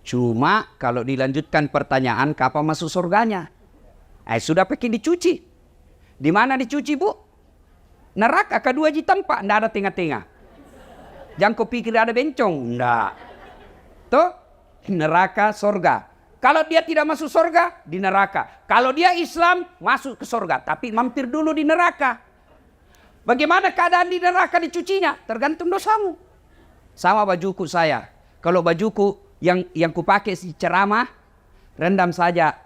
Cuma kalau dilanjutkan pertanyaan, kapan masuk surganya? Sudah pakai dicuci. Di mana dicuci, Bu? Neraka kedua ji tempat, enggak ada tengah-tengah. Jangan kau pikir ada bencong, enggak. Tuh, neraka surga. Kalau dia tidak masuk surga, di neraka. Kalau dia Islam, masuk ke surga. Tapi mampir dulu di neraka. Bagaimana keadaan di neraka dicucinya? Tergantung dosamu. Sama bajuku saya. Kalau bajuku yang kupakai si ceramah, rendam saja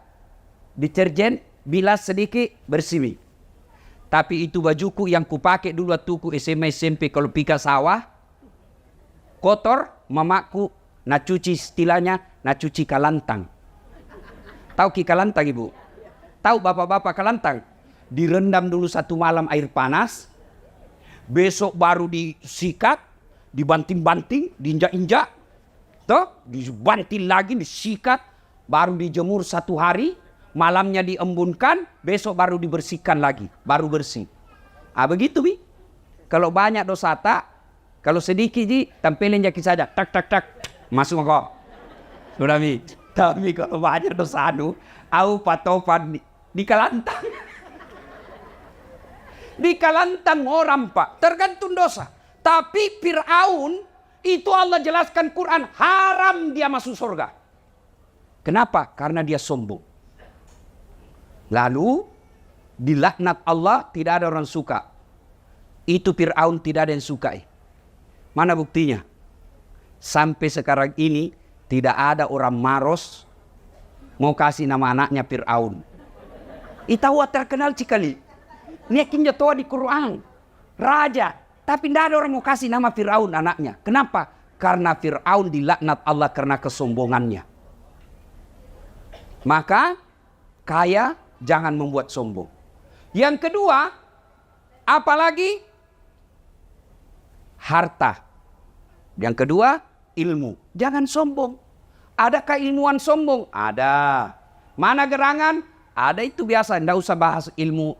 deterjen, bilas sedikit, bersih. Tapi itu bajuku yang kupakai dulu waktu SMA SMP kalau pika sawah, kotor, mamaku nak cuci istilahnya, nak cuci kalantang. Tahu ki kalantang, Ibu? Tahu bapak-bapak kalantang? Direndam dulu 1 malam air panas, besok baru disikat, dibanting-banting, diinjak-injak, dibanting lagi, disikat, baru dijemur 1 hari, malamnya diembunkan, besok baru dibersihkan lagi, baru bersih. Begitu, Bi. Kalau banyak dosa tak, kalau sedikit ji, tampilin jaki saja. Tak, tak, tak. Masuk kok. Sudah mi. Tapi kalau banyak dosa au patopan di kalantang. Di kalantang orang Pak. Tergantung dosa. Tapi Fir'aun, itu Allah jelaskan Quran, haram dia masuk surga. Kenapa? Karena dia sombong. Lalu, dilaknat Allah, tidak ada orang suka. Itu Fir'aun tidak ada yang suka. Mana buktinya? Sampai sekarang ini tidak ada orang Maros mau kasih nama anaknya Fir'aun. Itawa terkenal sekali. Ini kinja toa di Quran. Raja. Tapi tidak ada orang mau kasih nama Fir'aun anaknya. Kenapa? Karena Fir'aun dilaknat Allah karena kesombongannya. Maka kaya jangan membuat sombong. Yang kedua, apalagi harta. Yang kedua, ilmu. Jangan sombong. Adakah ilmuwan sombong? Ada. Mana gerangan? Ada, itu biasa. Tidak usah bahas ilmu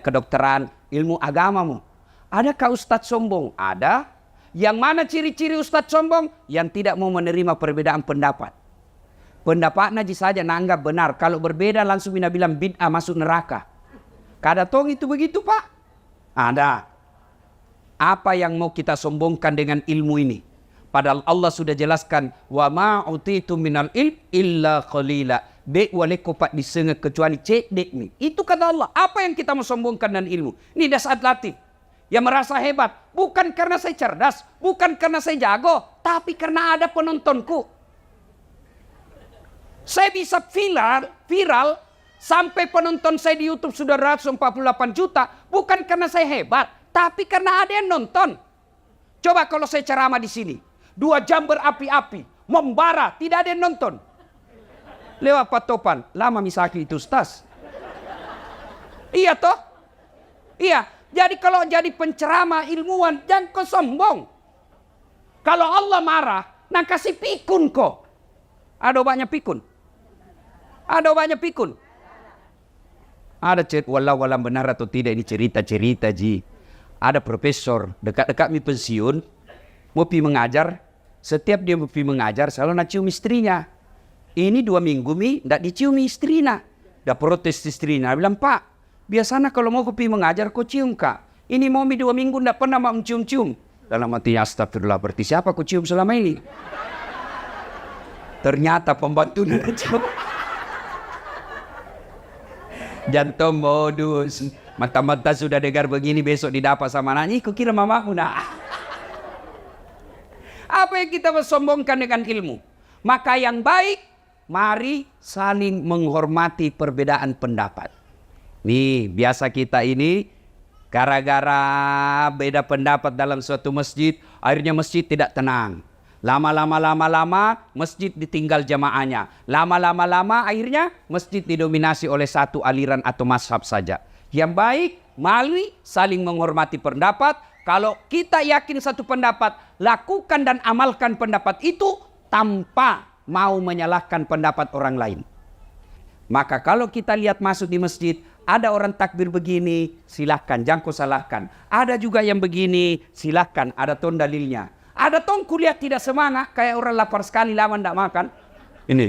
kedokteran, ilmu agamamu. Adakah ustadz sombong? Ada. Yang mana ciri-ciri ustadz sombong? Yang tidak mau menerima perbedaan pendapat. Pendapatnya saja nanggap benar. Kalau berbeda langsung bilang bid'ah, masuk neraka. Kada tong itu begitu Pak? Ada. Apa yang mau kita sombongkan dengan ilmu ini? Padahal Allah sudah jelaskan, wa ma utitu minal ilm illa qalila. Dek waleko pak disengah kecuali cek dek ni. Itu kata Allah. Apa yang kita mau sombongkan dengan ilmu? Ini dasar latih. Yang merasa hebat. Bukan karena saya cerdas. Bukan karena saya jago. Tapi karena ada penontonku. Saya bisa viral. Sampai penonton saya di YouTube sudah 148 juta. Bukan karena saya hebat. Tapi karena ada yang nonton. Coba kalau saya ceramah di sini. 2 jam berapi-api. Membara. Tidak ada yang nonton. Lewat patopan. Lama misaki itu Ustaz. Iya toh? Iya. Jadi kalau jadi penceramah ilmuwan, jangan kau sombong. Kalau Allah marah, nak kasih pikun kok. Ada banyak pikun. Ada banyak pikun. Ada walau benar atau tidak ini cerita-cerita ji. Ada profesor dekat-dekat mi pensiun, mau pi mengajar. Setiap dia mau pi mengajar, selalu nak cium istrinya. Ini 2 minggu mi, tidak dicium istrinya. Dah protes istrinya, bilang Pak, biasanya kalau mau pi mengajar kau cium Kak. Ini mau mi 2 minggu tidak pernah mau cium-cium. Dalam hati astagfirullah, berarti siapa kau cium selama ini? Ternyata pembantunya cium. Jantung modus. Mata-mata sudah dengar begini, besok didapat sama anaknya. Kau kira mamamu nak? Apa yang kita bersombongkan dengan ilmu? Maka yang baik, mari saling menghormati perbedaan pendapat. Nih, biasa kita ini gara-gara beda pendapat dalam suatu masjid, akhirnya masjid tidak tenang. Lama-lama masjid ditinggal jamaahnya. Lama-lama akhirnya masjid didominasi oleh satu aliran atau mazhab saja. Yang baik, mari saling menghormati pendapat. Kalau kita yakin satu pendapat, lakukan dan amalkan pendapat itu tanpa mau menyalahkan pendapat orang lain. Maka kalau kita lihat masuk di masjid, ada orang takbir begini, silahkan, jangan kau salahkan. Ada juga yang begini, silahkan, ada ton dalilnya. Ada ton kuliah tidak semangat, kayak orang lapar sekali lama tidak makan. Ini.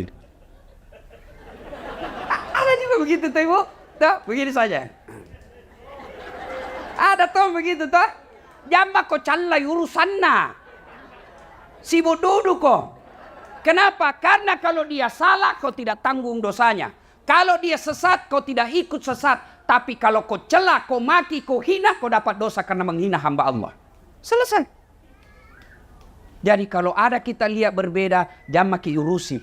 Ada juga begitu tuh ibu. Tuh, begini saja. Ada ton begitu tuh. Jamba kau calai urusannya. Sibuk duduk kok. Kenapa? Karena kalau dia salah, kau tidak tanggung dosanya. Kalau dia sesat, kau tidak ikut sesat. Tapi kalau kau celah, kau maki, kau hina, kau dapat dosa karena menghina hamba Allah. Selesai. Jadi kalau ada kita lihat berbeda, jangan maki urusi.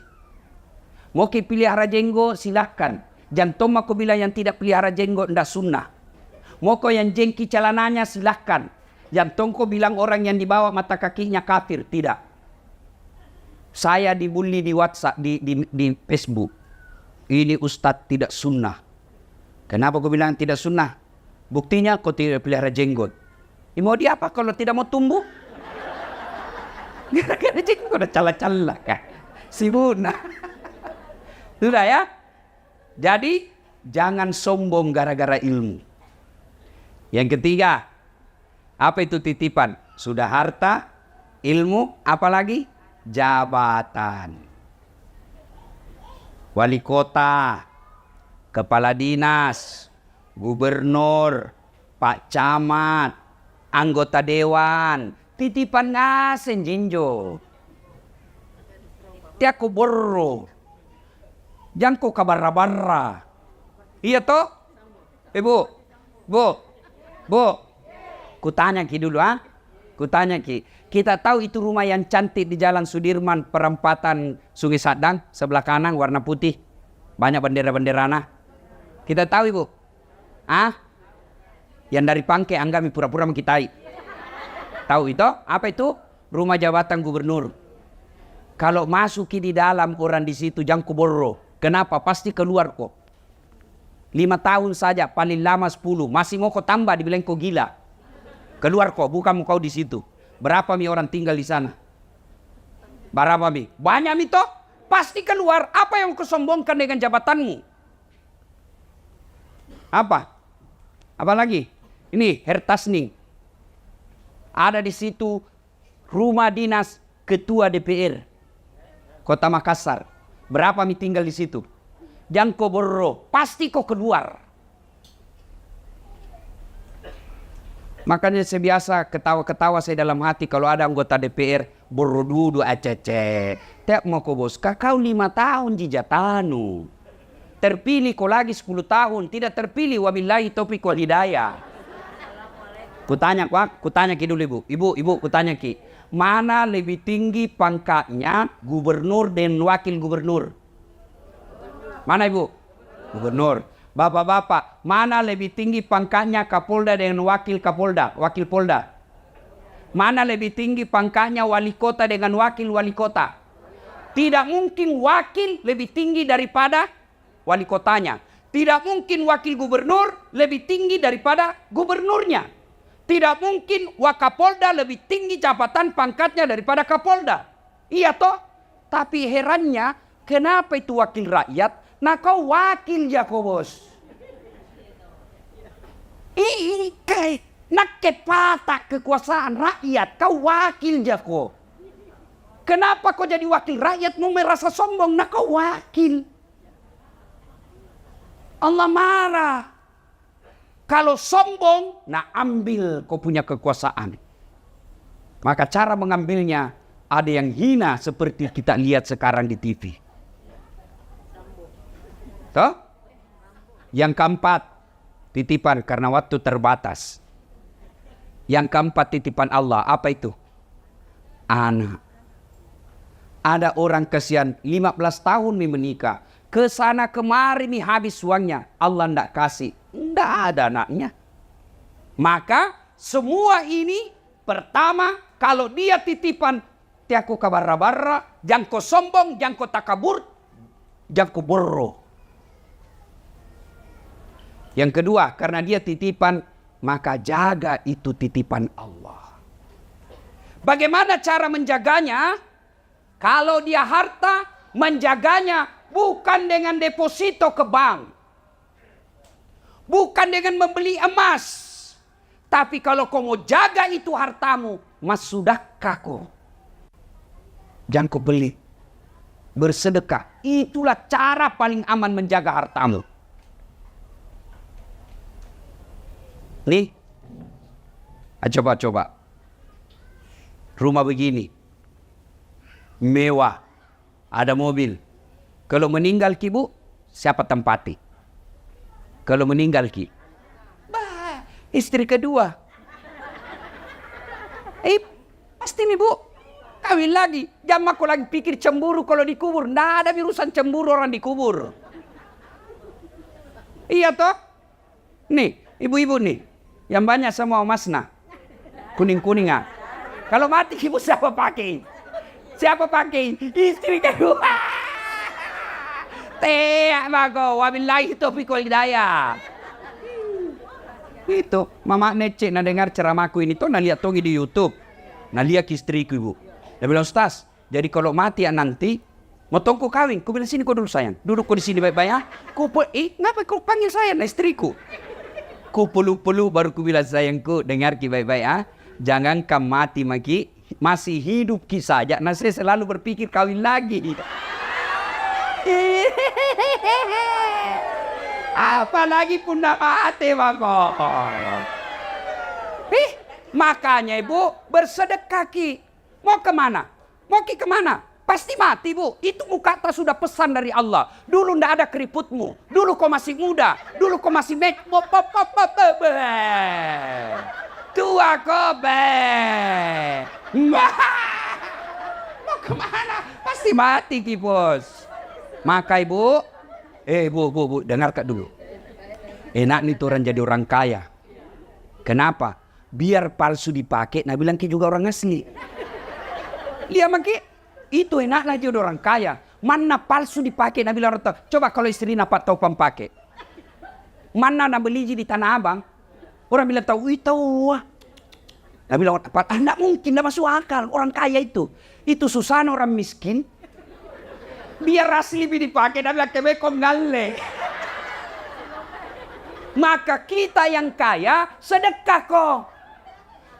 Mau ki pelihara jenggot, silahkan. Jangan aku bilang yang tidak pelihara jenggot, tidak sunnah. Mau kau yang jengki celananya, silahkan. Jangan tongko bilang orang yang dibawa mata kakinya kafir. Tidak. Saya dibully di WhatsApp, di Facebook. Ini Ustadz tidak sunnah. Kenapa kau bilang tidak sunnah? Buktinya kau tidak pelihara jenggot. Mau dia apa kalau tidak mau tumbuh? Gara-gara jenggot udah cala-cala kan. Sibuna. Sudah ya. Jadi jangan sombong gara-gara ilmu. Yang ketiga, Apa itu titipan? Sudah harta, ilmu, apalagi? Jabatan. Wali kota, kepala dinas, gubernur, pak camat, anggota dewan. Titipan ngasen jinjo. Tiako borro. Jangan kabarra-barra. Iya toh? Bu. Kutanya ki dulu Kutanya ki. Kita tahu itu rumah yang cantik di Jalan Sudirman, perempatan Sungai Sadang, sebelah kanan warna putih. Banyak bendera-benderana. Kita tahu Ibu? Yang dari Pangke Anggami pura-pura mengkitai. Tahu itu? Apa itu? Rumah jabatan gubernur. Kalau masuki di dalam orang di situ jangan kuborro. Kenapa? Pasti keluar kok. 5 tahun saja, paling lama 10. Masih mau kau tambah, dibilang kau gila. Keluar kok, bukan kau di situ. Berapa mi orang tinggal di sana? Berapa mi? Banyak mi toh? Pasti keluar. Apa yang kau sombongkan dengan jabatanmu? Apa? Apa lagi? Ini Hertasning. Ada di situ rumah dinas ketua DPR Kota Makassar. Berapa mi tinggal di situ? Jangan kau borro, pasti kau keluar. Makanya saya biasa ketawa-ketawa saya dalam hati kalau ada anggota DPR borro dulu acece. Tiap mau kau bos, kau 5 tahun jijatanu. Terpilih kau lagi 10 tahun, tidak terpilih wabillahi taufiq wal hidayah. Kutanya ki dulu Ibu, kutanya ki. Mana lebih tinggi pangkatnya gubernur dan wakil gubernur? Mana Ibu? Gubernur. Bapak-bapak, mana lebih tinggi pangkatnya Kapolda dengan wakil Polda? Mana lebih tinggi pangkatnya wali kota dengan wakil wali kota? Tidak mungkin wakil lebih tinggi daripada wali kotanya. Tidak mungkin wakil gubernur lebih tinggi daripada gubernurnya. Tidak mungkin Wakapolda lebih tinggi jabatan pangkatnya daripada Kapolda. Iya toh? Tapi herannya, kenapa itu wakil rakyat? Nah kau wakil ya kau bos. Nak kepatak kekuasaan rakyat, kau wakil ya kau. Kenapa kau jadi wakil rakyat mau merasa sombong? Nah kau wakil. Allah marah. Kalau sombong, nah ambil kau punya kekuasaan. Maka cara mengambilnya ada yang hina seperti kita lihat sekarang di TV. Toh? Yang keempat, titipan karena waktu terbatas. Yang keempat titipan Allah, apa itu? Anak. Ada orang kesian 15 tahun menikah. Kesana kemari habis uangnya. Allah tidak kasih. Tidak ada anaknya. Maka semua ini pertama kalau dia titipan tiako kabarra-barra, jangan kau sombong, jangan kau takabur, jangan kau borro. Yang kedua, karena dia titipan, maka jaga itu titipan Allah. Bagaimana cara menjaganya? Kalau dia harta, menjaganya bukan dengan deposito ke bank. Bukan dengan membeli emas. Tapi kalau kau mau jaga itu hartamu, mas sudahkah kau? Jangan kau beli. Bersedekah. Itulah cara paling aman menjaga hartamu. Nih. Coba. Rumah begini. Mewah. Ada mobil. Kalau meninggal ki bu, siapa tempati? Kalau meninggal ki, istri kedua. Pasti nih bu, kawin lagi. Jangan aku lagi pikir cemburu kalau dikubur. Nggak ada urusan cemburu orang dikubur. Iya toh? Nih, ibu-ibu nih, yang banyak semua masna, kuning-kuningan. Kalau mati ibu siapa pakai? Siapa pakai? Istri kedua. Bago, wabillahi taufiq wal hidayah. Itu mama Nece na dengar ceramahku ini tuh, na lihat togi di YouTube. Na lihat istriku ibu. Dia bilang, Ustaz, jadi kalau mati ya nanti mau tongku kawin. Ku bilang, sini kau dulu sayang. Duduk kau di sini baik-baik ya. Ngapa kau panggil saya, na istriku? Ku peluk-peluk baru ku bilang sayangku, dengar ki baik-baik ah. Jangan kau mati maki, masih hidup ki saja. Nah saya selalu berpikir kawin lagi. Apalagi pun nak mati mako. Makanya ibu bersedekah ki. Mau kemana? Mau ki kemana? Pasti mati bu. Itu muka atas sudah pesan dari Allah. Dulu ndak ada keriputmu. Dulu kau masih muda. Dulu kau masih tua kau mau kemana? Pasti mati ki bos. Maka ibu, bu, dengar kak dulu. Enak nih tuh orang jadi orang kaya. Kenapa? Biar palsu dipakai. Nah bilang ki juga orang asli. Lihat maki. Itu enaklah jadi orang kaya. Mana palsu dipakai. Nabi bilang, coba kalau istri nak tahu pakai. Mana nak beli di Tanah Abang. Orang bilang tahu, tahu. Nabi bilang, tidak mungkin, tidak masuk akal. Orang kaya itu. Itu susah orang miskin. Biar asli dipakai. Nabi bilang, kebekom ngale. Maka kita yang kaya sedekah kok.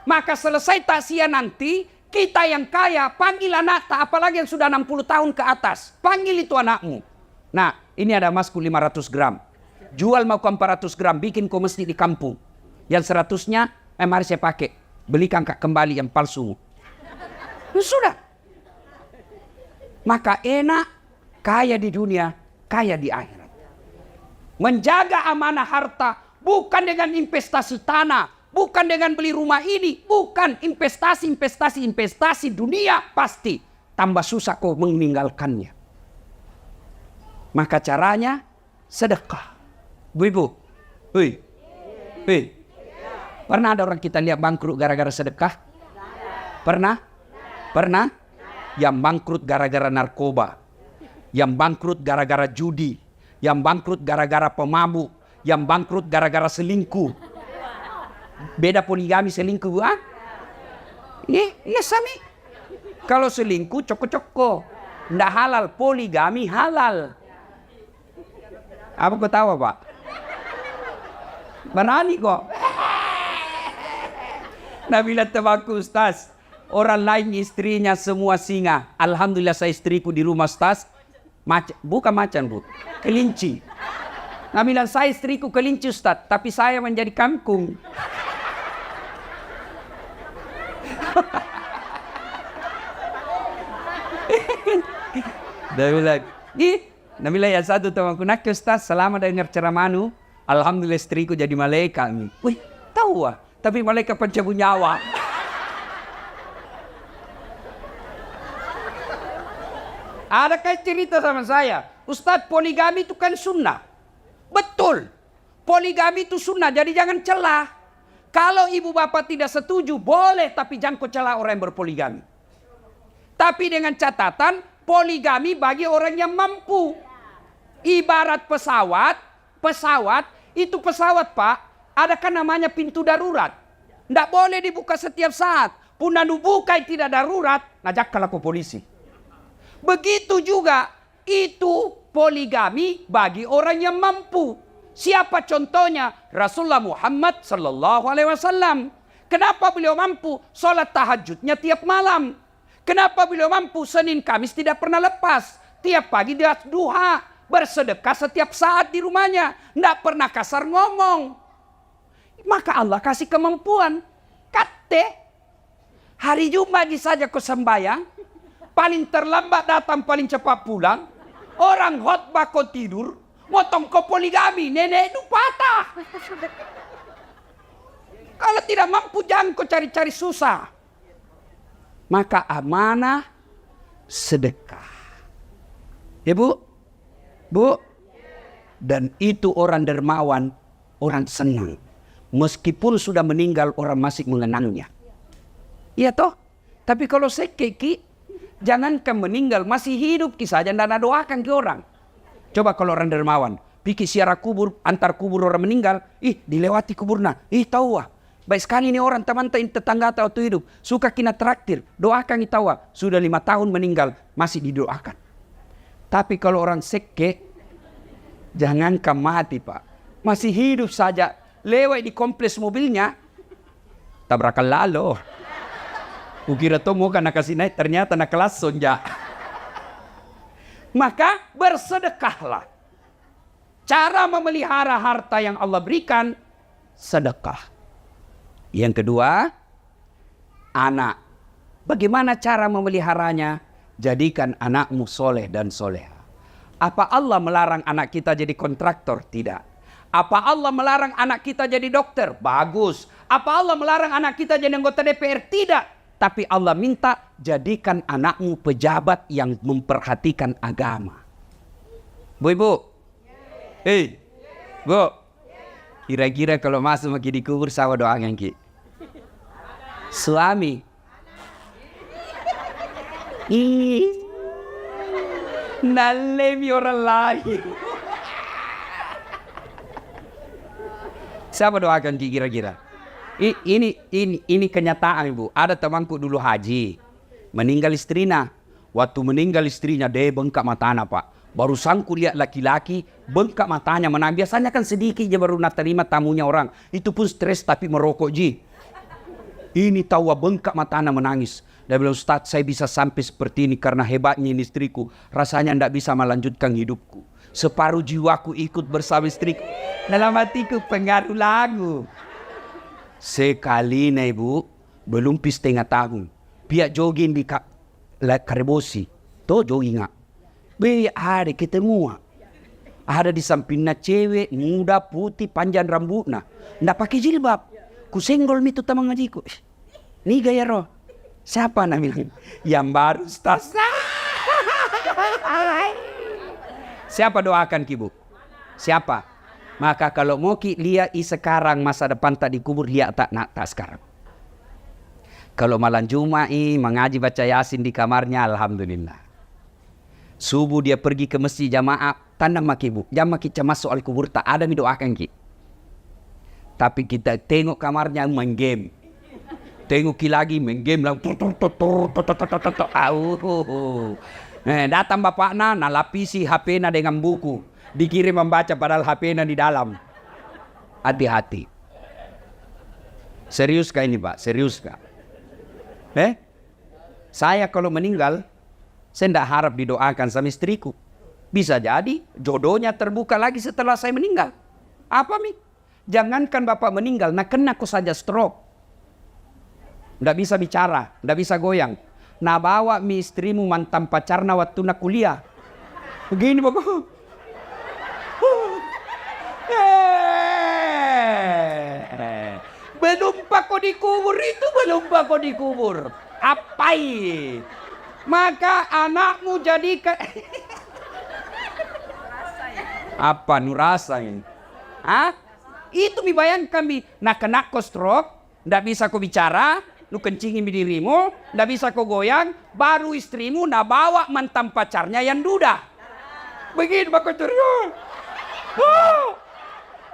Maka selesai takziah nanti. Kita yang kaya, panggil anak tak, apalagi yang sudah 60 tahun ke atas. Panggil itu anakmu. Nah, ini ada emasku 500 gram. Jual mau 400 gram, bikin kau masjid di kampung. Yang 100-nya, mari saya pakai. Belikan kak kembali yang palsu. Sudah. Maka enak, kaya di dunia, kaya di akhirat. Menjaga amanah harta, bukan dengan investasi tanah. Bukan dengan beli rumah ini. Bukan investasi dunia. Pasti tambah susah kau meninggalkannya. Maka caranya sedekah. Bu-ibu. Hei. Pernah ada orang kita lihat bangkrut gara-gara sedekah? Pernah? Pernah? Yang bangkrut gara-gara narkoba. Yang bangkrut gara-gara judi. Yang bangkrut gara-gara pemabuk. Yang bangkrut gara-gara selingkuh. Beda poligami selingkuh, ah? Iya sami. Kalau selingkuh coko-coko, ndak halal. Poligami halal. Apa kau tahu pak? Berani kok. Nabila temanku Ustaz, orang lain istrinya semua singa. Alhamdulillah saya istriku di rumah Ustaz. Bukan macan bu, kelinci. Nabila saya istriku kelinci Ustaz, tapi saya menjadi kangkung. Nabila yang satu temanku nak Ustaz, selama dengar ceramahmu, alhamdulillah istriku jadi malaikat. Wih, tahu ah, tapi malaikat pencabut nyawa. Ada kayak cerita sama saya, Ustaz poligami itu kan sunnah. Betul, poligami itu sunnah, jadi jangan celah. Kalau ibu bapak tidak setuju, boleh, tapi jangan kau celah orang yang berpoligami. Tapi dengan catatan, poligami bagi orang yang mampu. Ibarat pesawat itu pesawat pak, ada kan namanya pintu darurat. Tidak boleh dibuka setiap saat. Puna buka tidak darurat, ngajak kalau ke polisi. Begitu juga, itu poligami bagi orang yang mampu. Siapa contohnya? Rasulullah Muhammad sallallahu alaihi wasallam. Kenapa beliau mampu? Salat tahajudnya tiap malam. Kenapa beliau mampu? Senin Kamis tidak pernah lepas. Tiap pagi dia duha, bersedekah setiap saat di rumahnya, tidak pernah kasar ngomong. Maka Allah kasih kemampuan. Kate, hari Jumat saja kau sembahyang, paling terlambat datang, paling cepat pulang. Orang khotbah kau tidur, motong kau poligami, nenek itu patah. Kalau tidak mampu jangan kau cari-cari susah. Maka amanah sedekah. Ya bu? Bu? Dan itu orang dermawan, orang senang. Meskipun sudah meninggal orang masih mengenangnya. Iya toh? Tapi kalau sekeki, jangankan meninggal, masih hidup kisah saja dan doakan ke orang. Coba kalau orang dermawan, pikir siara kubur, antar kubur orang meninggal, dilewati kuburna, tahu wah. Baik sekali ini orang teman tetangga atau hidup, suka kina traktir, doakan tahu sudah 5 tahun meninggal, masih didoakan. Tapi kalau orang seke, jangankan mati pak, masih hidup saja, lewat di kompleks mobilnya, tabrakan lalo. Kukira tuh mau kena kasih naik, ternyata nak kelas sonja. Maka bersedekahlah. Cara memelihara harta yang Allah berikan, sedekah. Yang kedua, anak. Bagaimana cara memeliharanya? Jadikan anakmu soleh dan soleha. Apa Allah melarang anak kita jadi kontraktor? Tidak. Apa Allah melarang anak kita jadi dokter? Bagus. Apa Allah melarang anak kita jadi anggota DPR? Tidak. Tapi Allah minta jadikan anakmu pejabat yang memperhatikan agama. Bu, ibu. Hei, bu. Kira-kira kalau masuk lagi di kubur sama doang yang ki. Suami. Nalemi orang lain. Siapa doakan ki kira-kira? Ini kenyataan, Ibu. Ada temanku dulu haji, meninggal istrinya. Waktu meninggal istrinya, dia bengkak matanya, Pak. Baru sangku lihat laki-laki, bengkak matanya menang. Biasanya kan sedikit dia baru nak terima tamunya orang. Itu pun stres tapi merokok, Ji. Ini tahu bengkak matanya menangis. Dia bilang, Ustaz, saya bisa sampai seperti ini karena hebatnya ini istriku. Rasanya tidak bisa melanjutkan hidupku. Separuh jiwaku ikut bersama istriku. Dalam hatiku pengaruh lagu. Sekali na Ibu, belum setengah tahun. Pihak jogging di Karebosi. Tuh jogging ngak. Ada ketemu. Ada di sampingnya cewek, muda, putih, panjang rambutnya. Nggak pakai jilbab. Ku senggol itu tamang ngajiku. Nih gaya roh. Siapa namanya? Yang baru Ustaz. Siapa doakan Kibu? Siapa? Maka kalau mau ki lihat sekarang masa depan tak dikubur, lihat tak sekarang. Kalau malam Jumat mengaji baca Yasin di kamarnya, alhamdulillah. Subuh dia pergi ke masjid jamaah, tanda maki bu, jam maki masuk al kubur tak ada mi doakan ki. Tapi kita tengok kamarnya main game. Tengok ki lagi main game lah. Datang bapakna nalapisi HP-na dengan buku. Dikirim membaca padahal HP-na di dalam. Hati-hati. Serius kah ini Pak? Serius kah? Saya kalau meninggal, saya tidak harap didoakan sama istriku. Bisa jadi jodohnya terbuka lagi setelah saya meninggal. Apa mi? Jangankan bapak meninggal, nak kena aku saja stroke. Tidak bisa bicara, tidak bisa goyang. Nah bawa mi istrimu mantan pacarna waktu nak kuliah. Begini bapak. Belum kau dikubur itu, belum kau dikubur. Apai? Maka anakmu jadikan. Apa nurasa ini? Itu mi bayangkan mi. Nak kena kau stroke, ndak bisa kau bicara, lu kencingin dirimu, ndak bisa kau goyang, baru istrimu nak bawa mantan pacarnya yang duda. Begini bakal turun.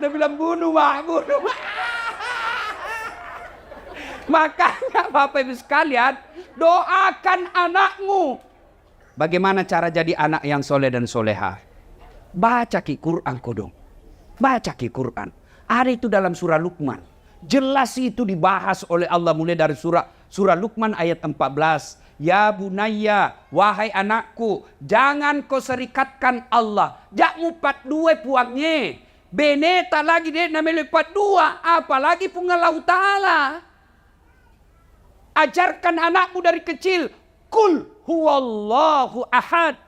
Dia bilang bunuh mak, bunuh mak. Makanya Bapak Ibu sekalian, doakan anakmu. Bagaimana cara jadi anak yang soleh dan soleha? Baca ki Quran kodong. Baca ki Quran. Ada itu dalam surah Luqman. Jelas itu dibahas oleh Allah mulai dari surah Luqman ayat 14. Ya bunayya, wahai anakku, jangan kau serikatkan Allah. Jak mupat dua puangnya. Beneta lagi dia namanya lipat dua. Apalagi pungalau ta'ala. Ajarkan anakmu dari kecil. Kul huwallahu ahad.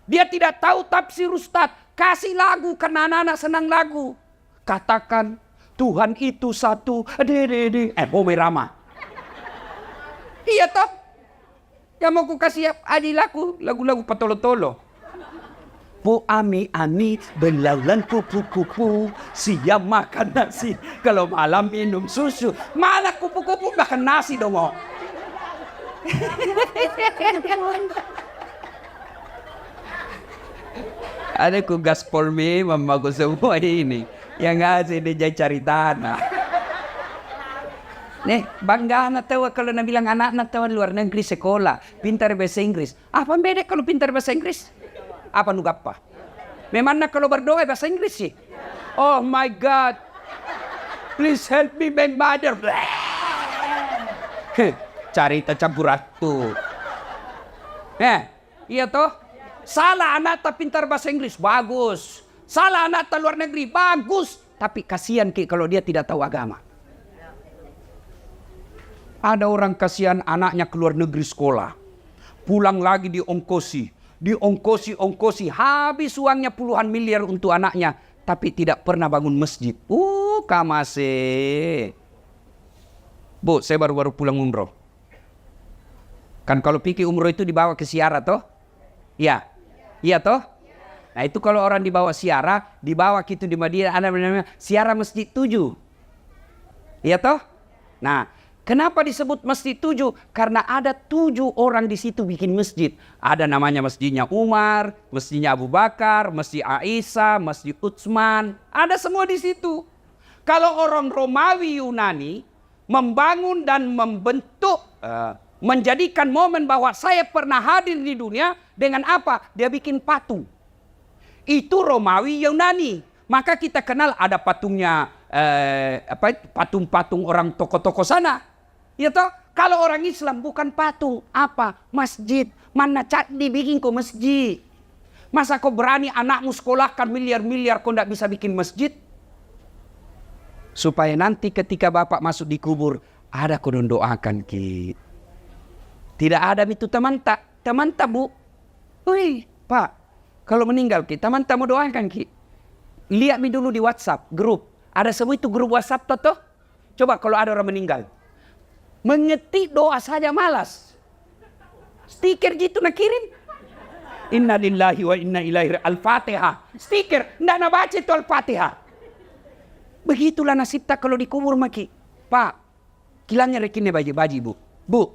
Dia tidak tahu tafsir Ustaz. Kasih lagu karena anak-anak senang lagu. Katakan Tuhan itu satu. Bomerama. Iya toh. Yang mau ku kasih adil lagu-lagu patolo-tolo. Po ami-ami belaulan kupu-kupu, siap makan nasi, kalau malam minum susu. Mana kupu-kupu makan nasi dong oh. Ada ku gaspol me mamaku semua ini yang ngasih dia cari tanah. Nih, bangga anak tahu kalau nak bilang anak tahu luar negeri sekolah, pintar bahasa Inggris. Apa beda kalau pintar bahasa Inggris? Apa nu gapa? Memang nak kalau berdoa bahasa Inggris sih. Oh my God. Please help me, my mother. Cari campur aduk. Iya toh? Salah anak tak pintar bahasa Inggris, bagus. Salah anak tak luar negeri, bagus. Tapi kasihan kalau dia tidak tahu agama. Ada orang kasihan anaknya keluar negeri sekolah. Pulang lagi diongkosi. Diongkosi, habis uangnya puluhan miliar untuk anaknya. Tapi tidak pernah bangun masjid. Kamase. Bu, saya baru pulang umroh. Kan kalau pikir umroh itu dibawa ke ziarah toh? Iya. Iya toh? Nah itu kalau orang dibawa ziarah, dibawa gitu di Madinah, ada namanya ziarah Masjid 7. Iya toh? Nah, kenapa disebut Masjid 7? Karena ada 7 orang di situ bikin masjid. Ada namanya masjidnya Umar, masjidnya Abu Bakar, masjid Aisyah, masjid Utsman. Ada semua di situ. Kalau orang Romawi Yunani membangun dan membentuk, menjadikan momen bahwa saya pernah hadir di dunia dengan apa? Dia bikin patung. Itu Romawi Yunani. Maka kita kenal ada patungnya, patung-patung orang tokoh-tokoh sana. Ya toh? Kalau orang Islam bukan patung, apa? Masjid. Mana dibikin kok masjid? Masa kau berani anakmu sekolahkan miliar-miliar kau tidak bisa bikin masjid? Supaya nanti ketika bapak masuk di kubur, ada kau doakan ki. Tidak ada itu teman tak bu. Wih, Pak, kalau meninggal ki, teman tak mau doakan ki. Lihat mi dulu di WhatsApp grup. Ada semua itu grup WhatsApp toh. Coba kalau ada orang meninggal, mengetik doa saja malas. Stiker gitu nak kirim. Inna lillahi wa inna ilaihi Al-Fatihah. Stiker, ndak nak baca itu Al-Fatihah. Begitulah nasib tak kalau dikubur maki. Pak, kilanya rekinnya baji bu. Bu,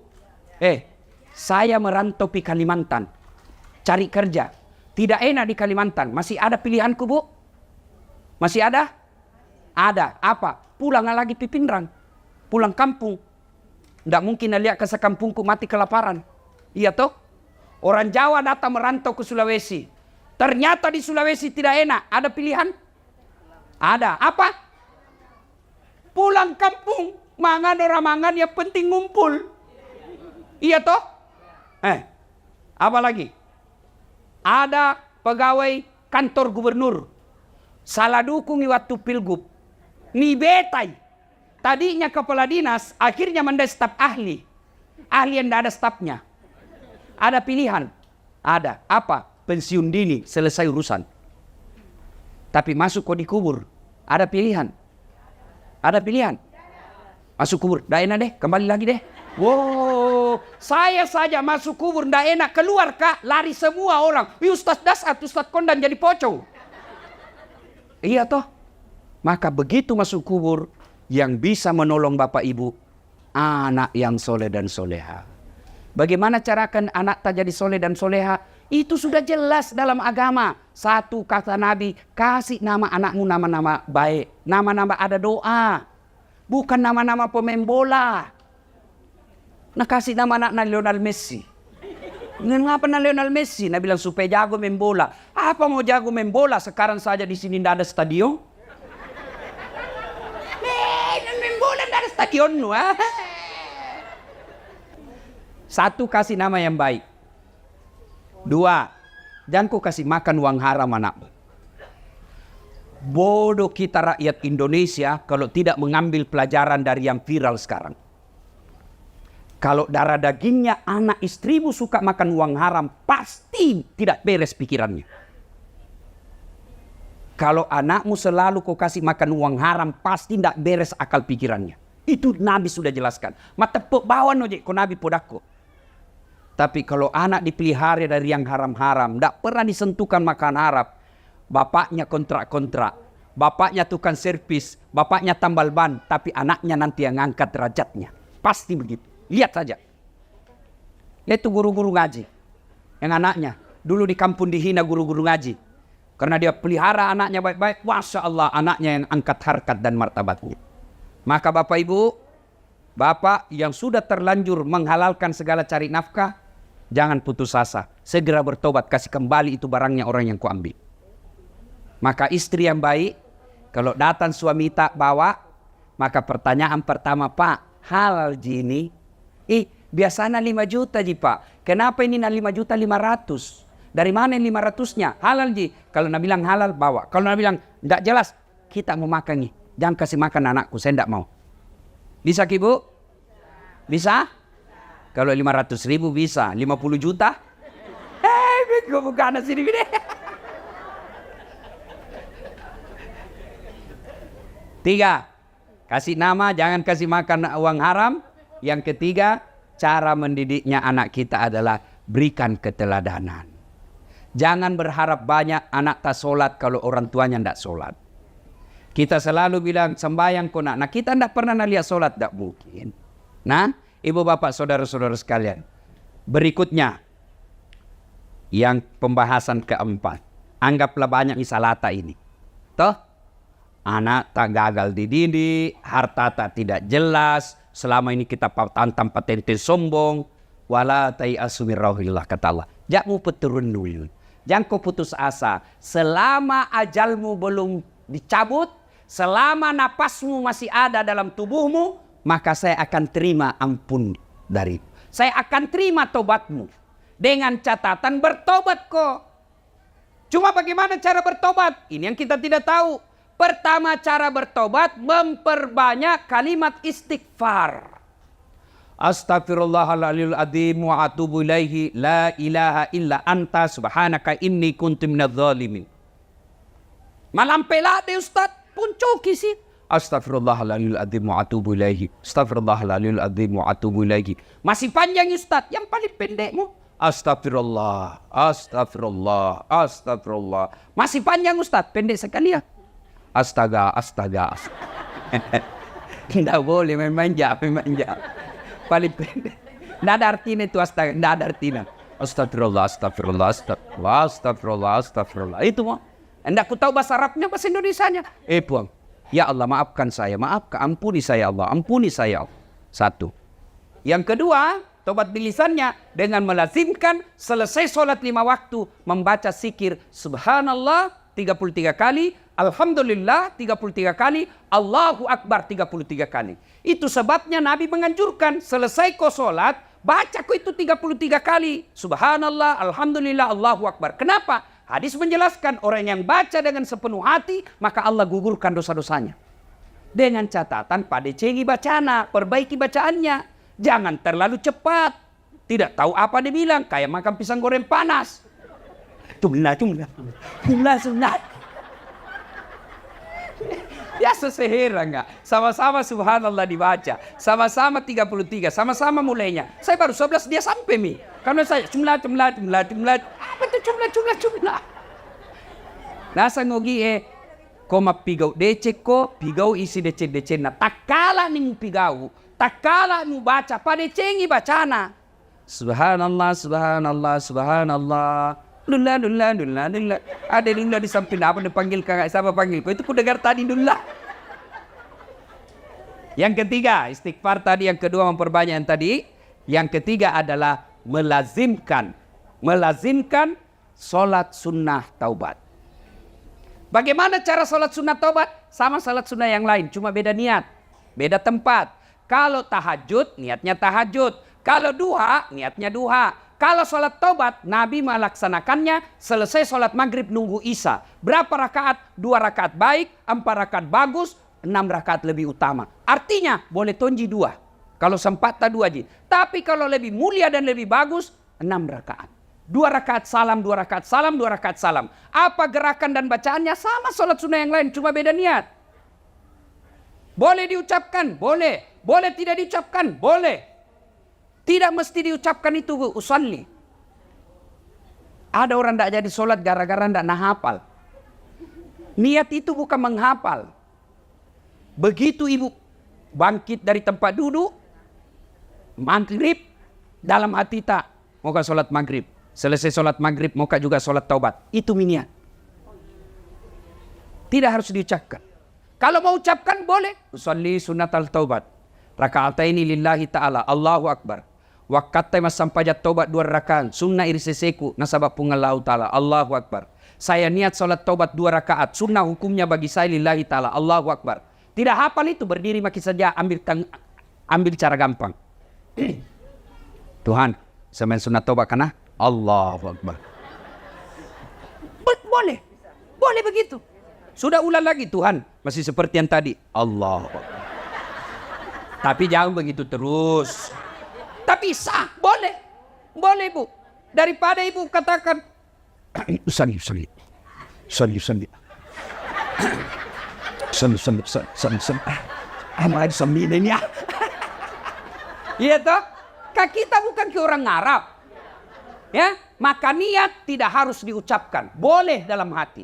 saya merantau di Kalimantan. Cari kerja. Tidak enak di Kalimantan. Masih ada pilihanku bu? Masih ada? Ada. Apa? Pulang lagi di Pindrang. Pulang kampung. Tidak mungkin lihat ke sekampungku mati kelaparan. Iya toh? Orang Jawa datang merantau ke Sulawesi. Ternyata di Sulawesi tidak enak. Ada pilihan? Ada. Apa? Pulang kampung. Mangan orang mangan yang penting ngumpul. Iya toh? Apa lagi? Ada pegawai kantor gubernur. Salah dukung waktu pilgub. Ni betai. Tadinya kepala dinas, akhirnya mendai staf ahli. Ahli yang tidak ada stafnya. Ada pilihan. Ada. Apa? Pensiun dini, selesai urusan. Tapi masuk kok dikubur. Ada pilihan. Ada pilihan. Masuk kubur. Dah enak deh, kembali lagi deh. Wow, saya saja masuk kubur ndak enak, keluar kak, lari semua orang. Ustaz Dasat, Ustaz Kondan jadi pocong. Iya toh? Maka begitu masuk kubur, yang bisa menolong bapak ibu, anak yang soleh dan soleha. Bagaimana carakan anak tak jadi soleh dan soleha? Itu sudah jelas dalam agama. Satu kata Nabi, kasih nama anakmu nama-nama baik. Nama-nama ada doa. Bukan nama-nama pemain bola. Nah kasih nama anak Lionel Messi. Ngapa Lionel Messi? Nah bilang supaya jago main bola. Apa mau jago main bola? Sekarang saja di sini tidak ada stadion. Main bola tidak ada stadion. Satu, kasih nama yang baik. Dua, jangan kau kasih makan uang haram anakmu. Bodoh kita rakyat Indonesia kalau tidak mengambil pelajaran dari yang viral sekarang. Kalau darah dagingnya anak istrimu suka makan uang haram, pasti tidak beres pikirannya. Kalau anakmu selalu kau kasih makan uang haram, pasti tidak beres akal pikirannya. Itu Nabi sudah jelaskan. Mata bawa nojek ko Nabi podako. Tapi kalau anak dipelihara dari yang haram-haram, tidak pernah disentuhkan makan haram, bapaknya kontrak-kontrak, bapaknya tukang servis, bapaknya tambal ban, tapi anaknya nanti yang angkat derajatnya. Pasti begitu. Lihat saja. Itu guru-guru ngaji. Yang anaknya. Dulu di kampung dihina guru-guru ngaji. Karena dia pelihara anaknya baik-baik. Masya Allah anaknya yang angkat harkat dan martabatnya. Maka bapak ibu. Bapak yang sudah terlanjur menghalalkan segala cari nafkah. Jangan putus asa. Segera bertobat. Kasih kembali itu barangnya orang yang kau ambil. Maka istri yang baik. Kalau datang suami tak bawa. Maka pertanyaan pertama, Pak, halal ji ini? Biasanya 5 juta ji Pak. Kenapa ini 5.500.000? Dari mana 500-nya? Halal ji. Kalau nak bilang halal, bawa. Kalau nak bilang tidak jelas, kita mau makan nih. Jangan kasih makan anakku, saya tidak mau. Bisa Ibu? Bisa? Kalau 500.000 bisa. 50 juta? Gue bukan sini gini. 3. Kasih nama, jangan kasih makan uang haram. Yang ketiga, cara mendidiknya anak kita adalah berikan keteladanan. Jangan berharap banyak anak tak sholat kalau orang tuanya tidak sholat. Kita selalu bilang sembahyang kau nak. Nah kita tidak pernah lihat sholat, tidak mungkin. Nah, ibu bapak saudara-saudara sekalian. Berikutnya, yang pembahasan keempat. Anggaplah banyak misalata ini. Toh, anak tak gagal dididik, harta tak tidak jelas. Selama ini kita tantang patente sombong. Wala ta'iasu min rauhillah, kata Allah. Jangan peturun dulu. Jangan kau putus asa. Selama ajalmu belum dicabut, selama napasmu masih ada dalam tubuhmu, maka saya akan terima ampun darimu. Saya akan terima tobatmu. Dengan catatan bertobat kok. Cuma bagaimana cara bertobat? Ini yang kita tidak tahu. Pertama cara bertobat, memperbanyak kalimat istighfar. Astaghfirullahaladzim wa atubu ilaihi la ilaha illa anta subhanaka inni kuntu minadz zalimin. Malam pelade Ustaz, puncoki sih. Astaghfirullahaladzim wa atubu ilaihi. Astaghfirullahaladzim wa atubu ilaihi. Masih panjang Ustaz, yang paling pendekmu. Astagfirullah, astagfirullah, astagfirullah. Masih panjang Ustaz, pendek sekali ya. Astaga. Tidak boleh memanja. Paling pendek. Tidak ada artinya itu astaga, tidak ada artinya. Astagfirullah. Itu mah. Anda aku tahu bahasa Arabnya, bahasa Indonesianya. Puang. Ya Allah maafkan saya, ampuni saya Allah, ampuni saya Allah. 1. Yang kedua, tobat bilisannya dengan melazimkan selesai sholat 5 waktu membaca zikir subhanallah 33 kali, alhamdulillah 33 kali, Allahu Akbar 33 kali. Itu sebabnya Nabi menganjurkan selesai kau sholat, baca kau itu 33 kali. Subhanallah, alhamdulillah, Allahu Akbar. Kenapa? Hadis menjelaskan orang yang baca dengan sepenuh hati, maka Allah gugurkan dosa-dosanya. Dengan catatan pada cengi bacana, perbaiki bacaannya. Jangan terlalu cepat. Tidak tahu apa dia bilang. Kayak makan pisang goreng panas. Jumlah. Ya sesehera enggak? Sama-sama subhanallah dibaca. Sama-sama 33. Sama-sama mulainya. Saya baru 11 dia sampai mi. Karena saya jumlah. Apa itu jumlah? Nasa ngogi koma pigau decek ko. Pigau isi decek na. Takala ning pigau. Takala mu baca pada cengi bacana. Subhanallah. Dullah. Ada dullah di samping apa dipanggil kakak siapa panggil? Kau itu ku dengar tadi dullah. Yang ketiga istighfar tadi, yang kedua memperbanyak yang tadi. Yang ketiga adalah melazimkan sholat sunnah taubat. Bagaimana cara sholat sunnah taubat? Sama sholat sunnah yang lain, cuma beda niat, beda tempat. Kalau tahajud, niatnya tahajud. Kalau duha, niatnya duha. Kalau sholat taubat, Nabi melaksanakannya selesai sholat maghrib nunggu isya. Berapa rakaat? 2 rakaat baik, 4 rakaat bagus, 6 rakaat lebih utama. Artinya, boleh tonji 2. Kalau sempat tak 2 ji. Tapi kalau lebih mulia dan lebih bagus, 6 rakaat. 2 rakaat salam, 2 rakaat salam, 2 rakaat salam. Apa gerakan dan bacaannya? Sama sholat sunnah yang lain, cuma beda niat. Boleh diucapkan? Boleh. Boleh tidak diucapkan? Boleh. Tidak mesti diucapkan itu usalli. Ada orang tidak jadi sholat gara-gara tidak hafal. Niat itu bukan menghafal. Begitu ibu bangkit dari tempat duduk, maghrib, dalam hati tak mau sholat maghrib. Selesai sholat maghrib, mau juga sholat taubat. Itu niat. Tidak harus diucapkan. Kalau mau ucapkan boleh. Usalli sunnatal taubat. Raka'ataini lillahi ta'ala. Allahu Akbar. Wakatai masampajat taubat 2 rakaat. Sunnah iriseseku. Nasabah pungallahu ta'ala. Allahu Akbar. Saya niat sholat taubat 2 rakaat. Sunnah hukumnya bagi saya lillahi ta'ala. Allahu Akbar. Tidak hafal itu, berdiri maki saja, ambil cara gampang. Tuhan, semain sunat tobat karena Allahu Akbar. Boleh. Boleh begitu. Sudah ulang lagi, Tuhan, masih seperti yang tadi. Allahu Akbar. Tapi jangan begitu terus. Tapi sah, boleh. Boleh, Bu. Daripada Ibu katakan Sali. Iya toh? Kita bukan ke orang Arab. Ya, maka niat tidak harus diucapkan, boleh dalam hati.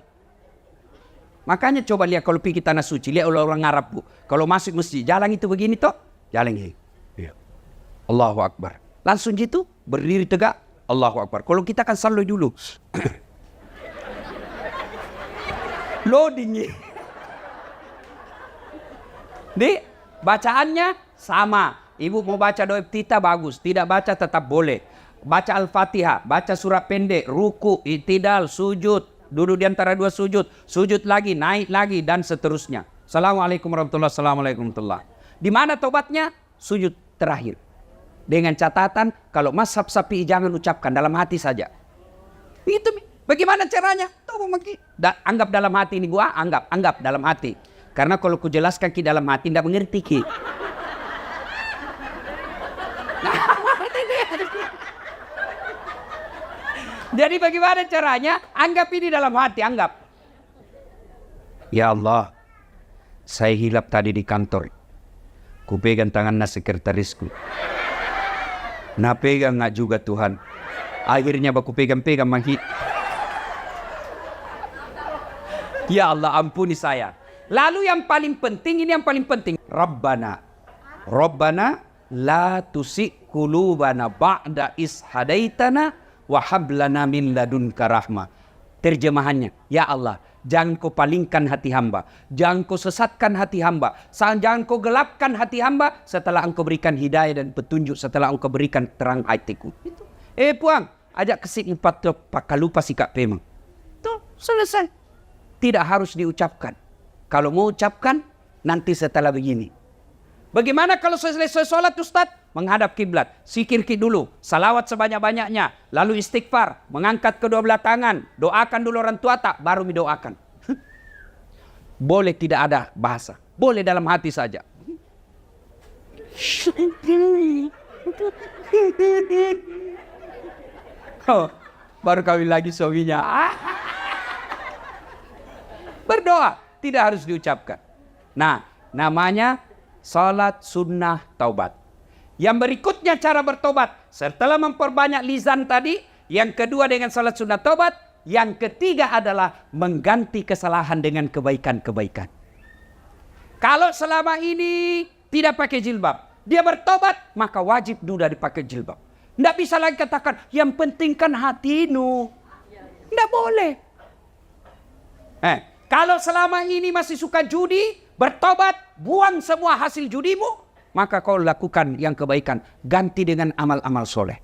Makanya coba lihat kalau pergi tanah suci, lihat orang Arab, Bu. Kalau masuk masjid, jalan itu begini toh, jalan ini. Ya. Allahu Akbar. Langsung gitu, berdiri tegak, Allahu Akbar. Kalau kita kan selalu dulu. Loading. Di bacaannya sama. Ibu mau baca doa iftitah bagus, tidak baca tetap boleh. Baca Al-Fatihah, baca surat pendek, ruku, i'tidal, sujud, duduk di antara dua sujud, sujud lagi, naik lagi, dan seterusnya. Assalamualaikum warahmatullahi wabarakatuh. Di mana tobatnya? Sujud terakhir. Dengan catatan, kalau mazhab Syafi'i jangan ucapkan, dalam hati saja. Itu bagaimana caranya? Anggap dalam hati ini gua, anggap dalam hati. Karena kalau ku jelaskan ki dalam hati, tidak mengerti ki. Jadi bagaimana caranya? Anggap ini dalam hati, anggap. Ya Allah, saya hilap tadi di kantor. Ku pegang tangannya sekretarisku. Nah pegang nggak juga Tuhan. Akhirnya aku pegang-pegang manghi. Ya Allah, ampuni saya. Lalu yang paling penting, ini yang paling penting. Rabbana la tusik qulubana ba'da is hadaitana wa hab lana min ladunka rahmah. Terjemahannya, ya Allah, jangan kau palingkan hati hamba, jangan kau sesatkan hati hamba, jangan kau gelapkan hati hamba setelah engkau berikan hidayah dan petunjuk, setelah engkau berikan terang hatiku. Itu. Puang, ajak kesik 4 pakai lupa sikap memang. Tuh, selesai. Tidak harus diucapkan. Kalau mau ucapkan, nanti setelah begini. Bagaimana kalau selesai sholat Ustaz? Menghadap kiblat, sikir dulu, salawat sebanyak-banyaknya, lalu istighfar, mengangkat kedua belah tangan, doakan dulu orang tua tak, baru didoakan. Boleh tidak ada bahasa, boleh dalam hati saja. Oh, baru kawin lagi suaminya. Berdoa, tidak harus diucapkan. Nah, namanya salat sunnah taubat. Yang berikutnya cara bertobat. Setelah memperbanyak lisan tadi. Yang kedua dengan salat sunnah taubat. Yang ketiga adalah mengganti kesalahan dengan kebaikan-kebaikan. Kalau selama ini tidak pakai jilbab. Dia bertobat. Maka wajib sudah dipakai jilbab. Tidak bisa lagi katakan. Yang penting kan hatinu. Tidak boleh. Kalau selama ini masih suka judi. Bertobat. Buang semua hasil judimu. Maka kau lakukan yang kebaikan. Ganti dengan amal-amal soleh.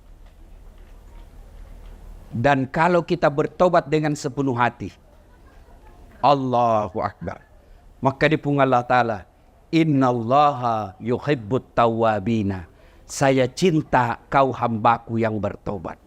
Dan kalau kita bertobat dengan sepenuh hati. Allahu Akbar. Maka dipung Allah Ta'ala. Innallaha yuhibbut tawwabina. Saya cinta kau hambaku yang bertobat.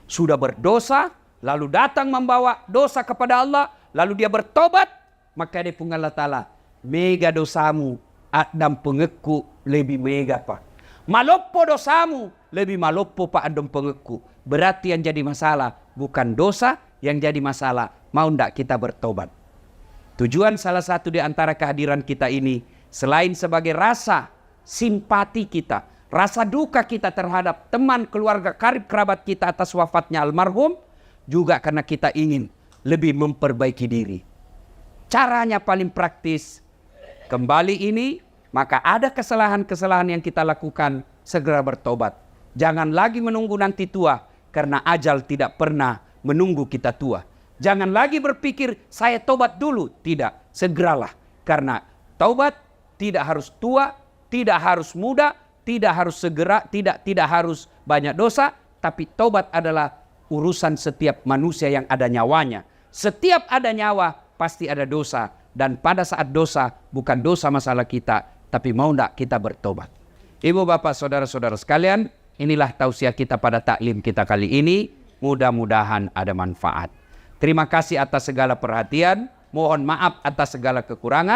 Sudah berdosa. Lalu datang membawa dosa kepada Allah. Lalu dia bertobat. Maka dipung Allah Ta'ala. Mega dosamu. Adam pengeku lebih mega pak. Malopo dosamu lebih malopo pak adam pengeku. Berarti yang jadi masalah bukan dosa, yang jadi masalah mau ndak kita bertobat. Tujuan salah satu di antara kehadiran kita ini selain sebagai rasa simpati kita, rasa duka kita terhadap teman, keluarga, karib kerabat kita atas wafatnya almarhum, juga karena kita ingin lebih memperbaiki diri. Caranya paling praktis. Kembali ini, maka ada kesalahan-kesalahan yang kita lakukan, segera bertobat. Jangan lagi menunggu nanti tua, karena ajal tidak pernah menunggu kita tua. Jangan lagi berpikir, saya tobat dulu. Tidak, segeralah. Karena taubat tidak harus tua, tidak harus muda, tidak harus segera, tidak harus banyak dosa, tapi taubat adalah urusan setiap manusia yang ada nyawanya. Setiap ada nyawa, pasti ada dosa. Dan pada saat dosa, bukan dosa masalah kita, tapi mau tidak kita bertobat. Ibu, bapak, saudara-saudara sekalian, inilah tausiah kita pada taklim kita kali ini. Mudah-mudahan ada manfaat. Terima kasih atas segala perhatian. Mohon maaf atas segala kekurangan.